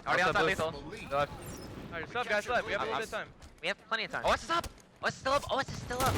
Already outside lethal. Alright, stop, guys. We have a little bit of time. We have plenty of time. OS is up. OS is still up. OS is still up.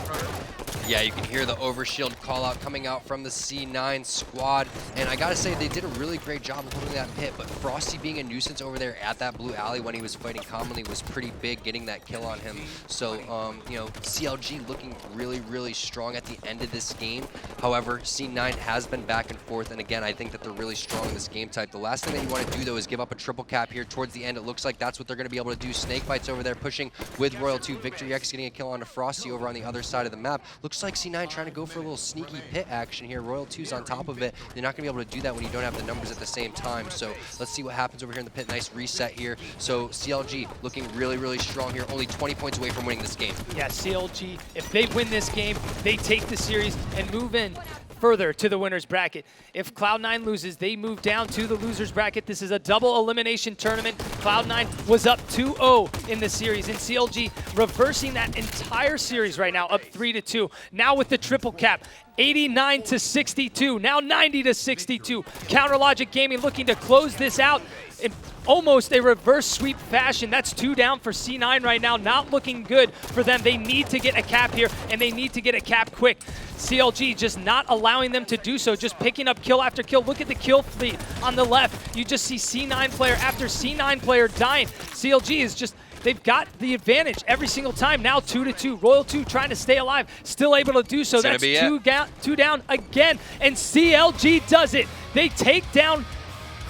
Yeah, you can hear the overshield call out coming out from the C9 squad. And I gotta say, they did a really great job of holding that pit, but Frosty being a nuisance over there at that blue alley when he was fighting commonly was pretty big, getting that kill on him. So, you know, CLG looking really, really strong at the end of this game. However, C9 has been back and forth, and again, I think that they're really strong in this game type. The last thing that you want to do, though, is give up a triple cap here towards the end. It looks like that's what they're going to be able to do. Snakebites over there pushing with Royal 2. Victory X getting a kill onto Frosty over on the other side of the map. Looks like C9 trying to go for a little sneaky pit action here. Royal 2's on top of it. They're not going to be able to do that when you don't have the numbers at the same time. So let's see what happens over here in the pit. Nice reset here. So CLG looking really, really strong here. Only 20 points away from winning this game. Yeah, CLG, if they win this game, they take the series and move in further to the winner's bracket. If Cloud9 loses, they move down to the loser's bracket. This is a double elimination tournament. Cloud9 was up 2-0 in the series, and CLG reversing that entire series right now, up 3-2. Now with the triple cap, 89-62, now 90-62. Counter Logic Gaming looking to close this out in almost a reverse sweep fashion. That's 2 down for C9 right now. Not looking good for them. They need to get a cap here, and they need to get a cap quick. CLG just not allowing them to do so, just picking up kill after kill. Look at the kill fleet on the left. You just see C9 player after C9 player dying. CLG is just, they've got the advantage every single time. Now 2-2. Royal 2 trying to stay alive, still able to do so. That's two down again, and CLG does it. They take down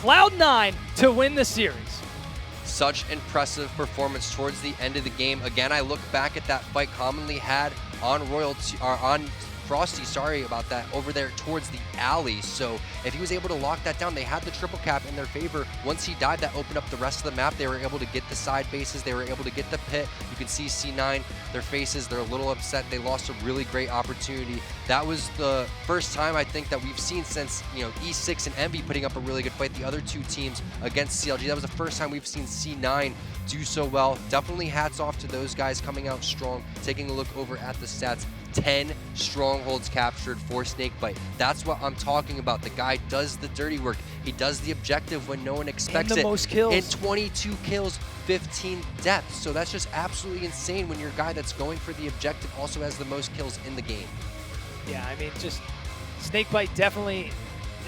Cloud9 to win the series. Such impressive performance towards the end of the game. Again, I look back at that fight commonly had on Frosty, sorry about that, over there towards the alley. So if he was able to lock that down, they had the triple cap in their favor. Once he died, that opened up the rest of the map. They were able to get the side bases. They were able to get the pit. You can see C9, their faces, they're a little upset. They lost a really great opportunity. That was the first time I think that we've seen since, E6 and Envy putting up a really good fight, the other two teams against CLG. That was the first time we've seen C9 do so well. Definitely hats off to those guys coming out strong. Taking a look over at the stats, 10 strongholds captured for Snakebite. That's what I'm talking about. The guy does the dirty work. He does the objective when no one expects it. And the most kills. And 22 kills, 15 deaths. So that's just absolutely insane when your guy that's going for the objective also has the most kills in the game. Yeah, I mean, just Snakebite definitely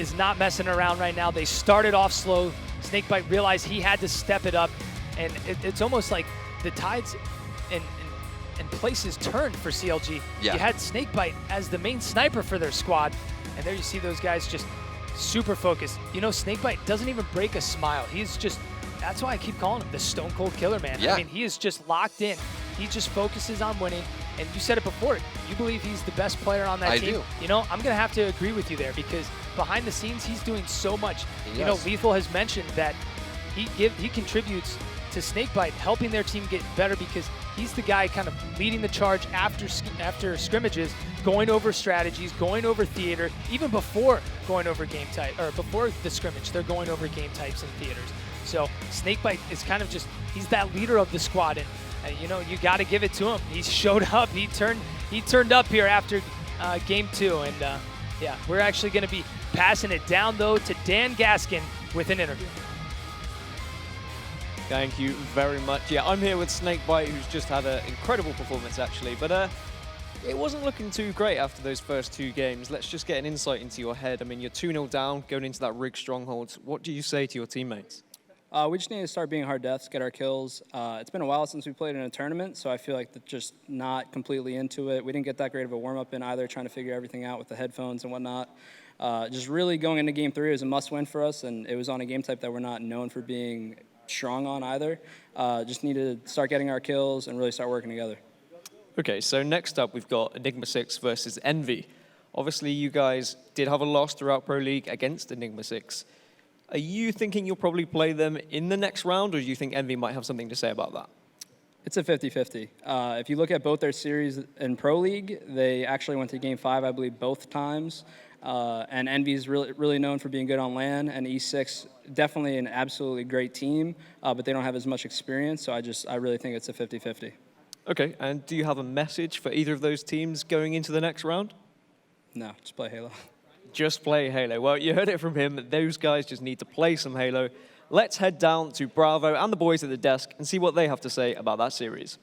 is not messing around right now. They started off slow. Snakebite realized he had to step it up, and it's almost like the tides and places turned for CLG. Yeah. You had Snakebite as the main sniper for their squad, and there you see those guys just super focused. Snakebite doesn't even break a smile. He's just, that's why I keep calling him the Stone Cold Killer, man. Yeah. I mean, he is just locked in. He just focuses on winning. And you said it before, you believe he's the best player on that team. I do. I'm going to have to agree with you there, because behind the scenes, he's doing so much. Yes. Lethal has mentioned that he contributes to Snakebite, helping their team get better, because he's the guy kind of leading the charge after scrimmages, going over strategies, going over theater, even before going over game type, or before the scrimmage, they're going over game types and theaters. So Snakebite is kind of just, he's that leader of the squad, and you got to give it to him. He showed up. He turned up here after game 2, and yeah, we're actually going to be passing it down though to Dan Gaskin with an interview. Thank you very much. Yeah, I'm here with Snakebite, who's just had an incredible performance, actually. But it wasn't looking too great after those first 2 games. Let's just get an insight into your head. I mean, you're 2-0 down, going into that rig stronghold. What do you say to your teammates? We just need to start being hard deaths, get our kills. It's been a while since we played in a tournament, so I feel like just not completely into it. We didn't get that great of a warm-up in either, trying to figure everything out with the headphones and whatnot. Just really going into Game 3 was a must-win for us, and it was on a game type that we're not known for being strong on either. Just need to start getting our kills and really start working together. Okay, so next up we've got Enigma 6 versus Envy. Obviously, you guys did have a loss throughout Pro League against Enigma 6. Are you thinking you'll probably play them in the next round, or do you think Envy might have something to say about that? It's a 50-50. If you look at both their series in Pro League, they actually went to Game 5, I believe, both times. And Envy's really known for being good on LAN, and E6, definitely an absolutely great team, but they don't have as much experience, so I really think it's a 50-50. Okay, and do you have a message for either of those teams going into the next round? No, just play Halo. Just play Halo. Well, you heard it from him. Those guys just need to play some Halo. Let's head down to Bravo and the boys at the desk and see what they have to say about that series.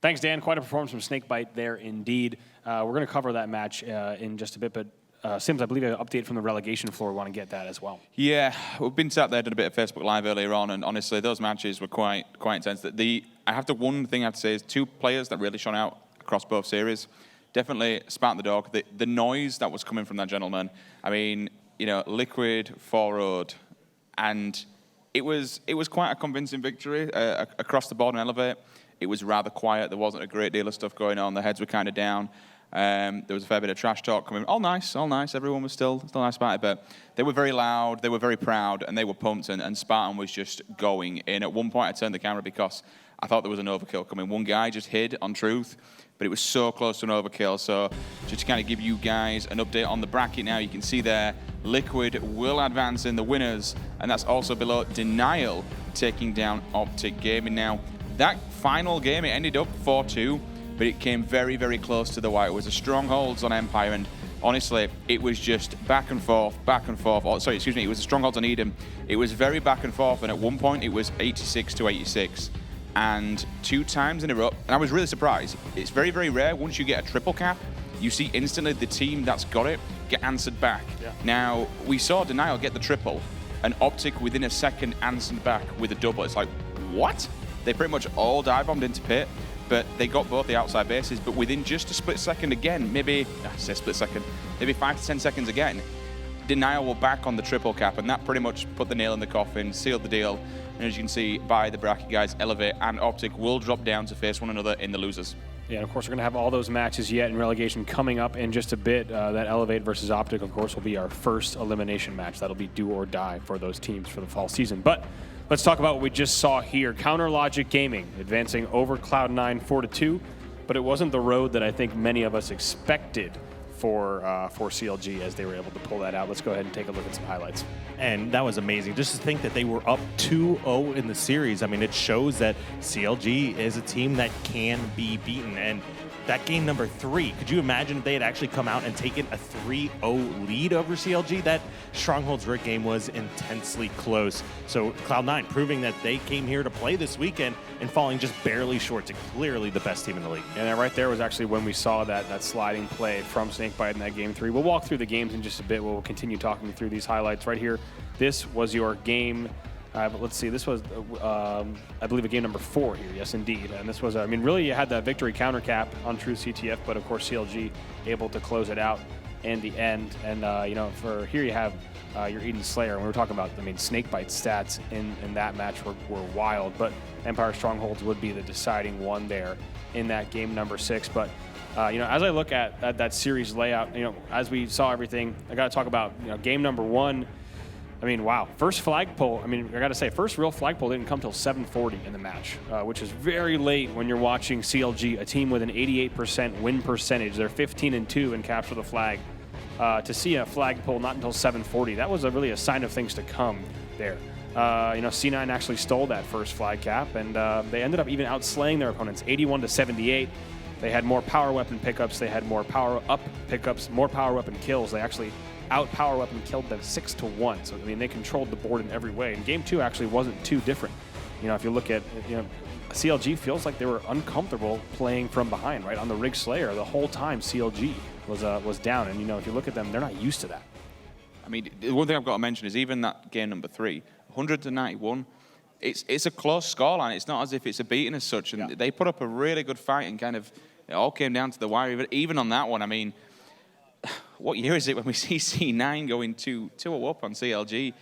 Thanks, Dan. Quite a performance from Snakebite there, indeed. We're going to cover that match in just a bit, but Sims, I believe an update from the relegation floor. We want to get that as well. Yeah, we've been sat there, did a bit of Facebook Live earlier on, and honestly, those matches were quite intense. One thing I have to say is 2 players that really shone out across both series. Definitely Spark the Dog. The noise that was coming from that gentleman. I mean, Liquid, Forward, and it was quite a convincing victory across the board and Elevate. It was rather quiet. There wasn't a great deal of stuff going on. The heads were kind of down. There was a fair bit of trash talk coming. All nice. Everyone was still nice about it, but they were very loud. They were very proud, and they were pumped. And Spartan was just going in. At one point, I turned the camera because I thought there was an overkill coming. One guy just hid on Truth, but it was so close to an overkill. So just to kind of give you guys an update on the bracket now, you can see there, Liquid will advance in the winners, and that's also below Denial taking down Optic Gaming. Now, that final game, it ended up 4-2, but it came very, very close to the wire. It was a Strongholds on Empire, and honestly, it was just back and forth. Oh, sorry, excuse me, it was a Strongholds on Eden. It was very back and forth, and at one point, it was 86-86. And 2 times in a row, and I was really surprised. It's very, very rare. Once you get a triple cap, you see instantly the team that's got it get answered back. Yeah. Now, we saw Denial get the triple, and Optic within a second answered back with a double. It's like, what? They pretty much all dive-bombed into pit, but they got both the outside bases, but within just a split second again, maybe 5 to 10 seconds again, Denial were back on the triple cap, and that pretty much put the nail in the coffin, sealed the deal. And as you can see by the bracket, guys, Elevate and Optic will drop down to face one another in the losers. Yeah, and of course, we're going to have all those matches yet in relegation coming up in just a bit. That Elevate versus Optic, of course, will be our first elimination match. That'll be do or die for those teams for the fall season. But let's talk about what we just saw here. Counter Logic Gaming advancing over Cloud9 4-2, but it wasn't the road that I think many of us expected for CLG as they were able to pull that out. Let's go ahead and take a look at some highlights. And that was amazing. Just to think that they were up 2-0 in the series. I mean, it shows that CLG is a team that can be beaten. And that game number 3, could you imagine if they had actually come out and taken a 3-0 lead over CLG? That Stronghold's Rig game was intensely close. So Cloud9 proving that they came here to play this weekend and falling just barely short to clearly the best team in the league. And that right there was actually when we saw that sliding play from Snakebite in that game 3. We'll walk through the games in just a bit. We'll continue talking through these highlights right here. This was your game. Let's see, this was, I believe, a game number 4 here. Yes, indeed. And this was, I mean, really you had that victory counter cap on True CTF, but of course CLG able to close it out in the end. And, you know, for here you have your Eden Slayer. And we were talking about, I mean, Snakebite stats in that match were wild, but Empire Strongholds would be the deciding one there in that game number 6. But, you know, as I look at that series layout, you know, as we saw everything, I got to talk about, you know, game number 1. I mean, wow. First flagpole, I mean, I got to say, first real flagpole didn't come till 7:40 in the match, which is very late when you're watching CLG, a team with an 88% win percentage. They're 15-2 in capture the flag. To see a flagpole not until 7:40, that was really a sign of things to come there. You know, C9 actually stole that first flag cap, and they ended up even outslaying their opponents, 81-78. They had more power weapon pickups. They had more power up pickups, more power weapon kills. They actually out-power weapon killed them 6-1. So, I mean, they controlled the board in every way. And game 2 actually wasn't too different. You know, if you look at, you know, CLG feels like they were uncomfortable playing from behind, right? On the Rig Slayer, the whole time CLG was down. And, you know, if you look at them, they're not used to that. I mean, the one thing I've got to mention is even that game number 3, 100-91, it's a close scoreline. It's not as if it's a beating as such. And they put up a really good fight and kind of it all came down to the wire. Even on that one, I mean, what year is it when we see C9 going 2-0 up on CLG?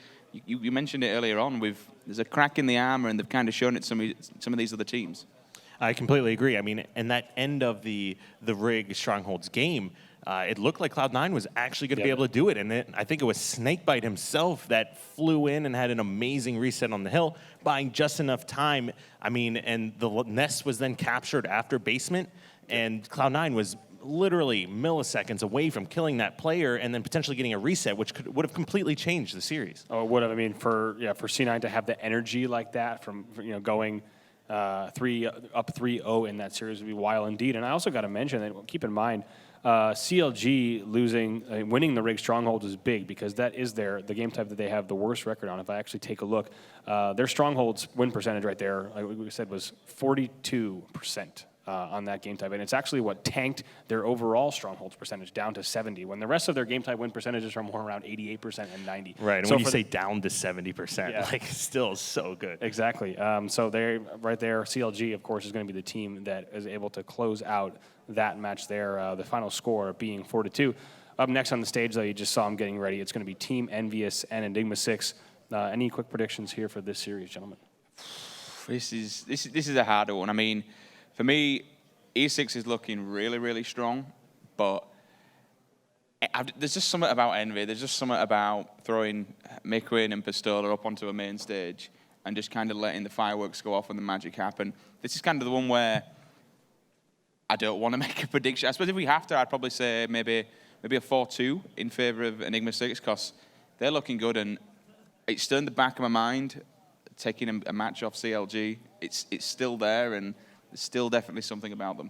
You mentioned it earlier on. There's a crack in the armor, and they've kind of shown it to some of these other teams. I completely agree. I mean, in that end of the Rig Strongholds game, it looked like Cloud9 was actually going to be able to do it. And I think it was Snakebite himself that flew in and had an amazing reset on the hill, buying just enough time. I mean, and the nest was then captured after basement, and Cloud9 was literally milliseconds away from killing that player and then potentially getting a reset, which would have completely changed the series. Oh, it would have. I mean, for C9 to have the energy like that from, you know, going up 3-0 in that series would be wild indeed. And I also got to mention that, keep in mind, CLG winning the Rig Strongholds is big because that is the game type that they have the worst record on. If I actually take a look, their Strongholds win percentage right there, like we said, was 42%. On that game type, and it's actually what tanked their overall Strongholds percentage down to 70, when the rest of their game type win percentages are more around 88% and 90. Right, and so when you say down to 70%, like still so good. Exactly. So they right there, CLG, of course, is going to be the team that is able to close out that match there. The final score being 4-2. Up next on the stage, though, you just saw them getting ready. It's going to be Team Envious and Enigma 6. Any quick predictions here for this series, gentlemen? This is a harder one. I mean, for me, E6 is looking really, really strong, but there's just something about Envy. There's just something about throwing Mikuin and Pistola up onto a main stage and just kind of letting the fireworks go off and the magic happen. This is kind of the one where I don't want to make a prediction. I suppose if we have to, I'd probably say maybe a 4-2 in favor of Enigma 6 because they're looking good, and it's still in the back of my mind taking a match off CLG. It's still there, and there's still definitely something about them.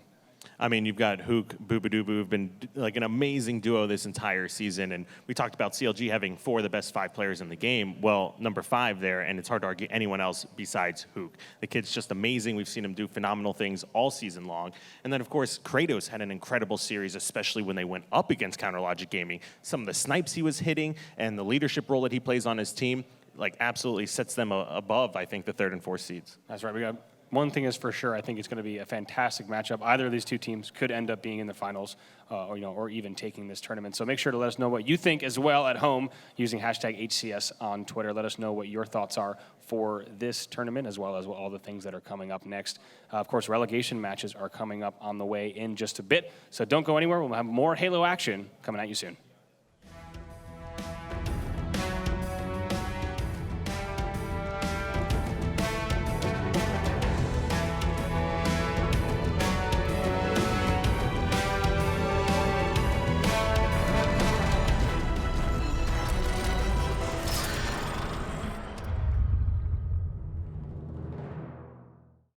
I mean, you've got Hook, Boobadooboo, who've been like an amazing duo this entire season. And we talked about CLG having 4 of the best 5 players in the game. Well, number 5 there, and it's hard to argue anyone else besides Hook. The kid's just amazing. We've seen him do phenomenal things all season long. And then, of course, Kratos had an incredible series, especially when they went up against Counter Logic Gaming. Some of the snipes he was hitting and the leadership role that he plays on his team, like, absolutely sets them above, I think, the 3rd and 4th seeds. That's right. We got one thing is for sure, I think it's going to be a fantastic matchup. Either of these two teams could end up being in the finals, or even taking this tournament. So make sure to let us know what you think as well at home using hashtag HCS on Twitter. Let us know what your thoughts are for this tournament, as well as all the things that are coming up next. Of course, relegation matches are coming up on the way in just a bit. So don't go anywhere. We'll have more Halo action coming at you soon.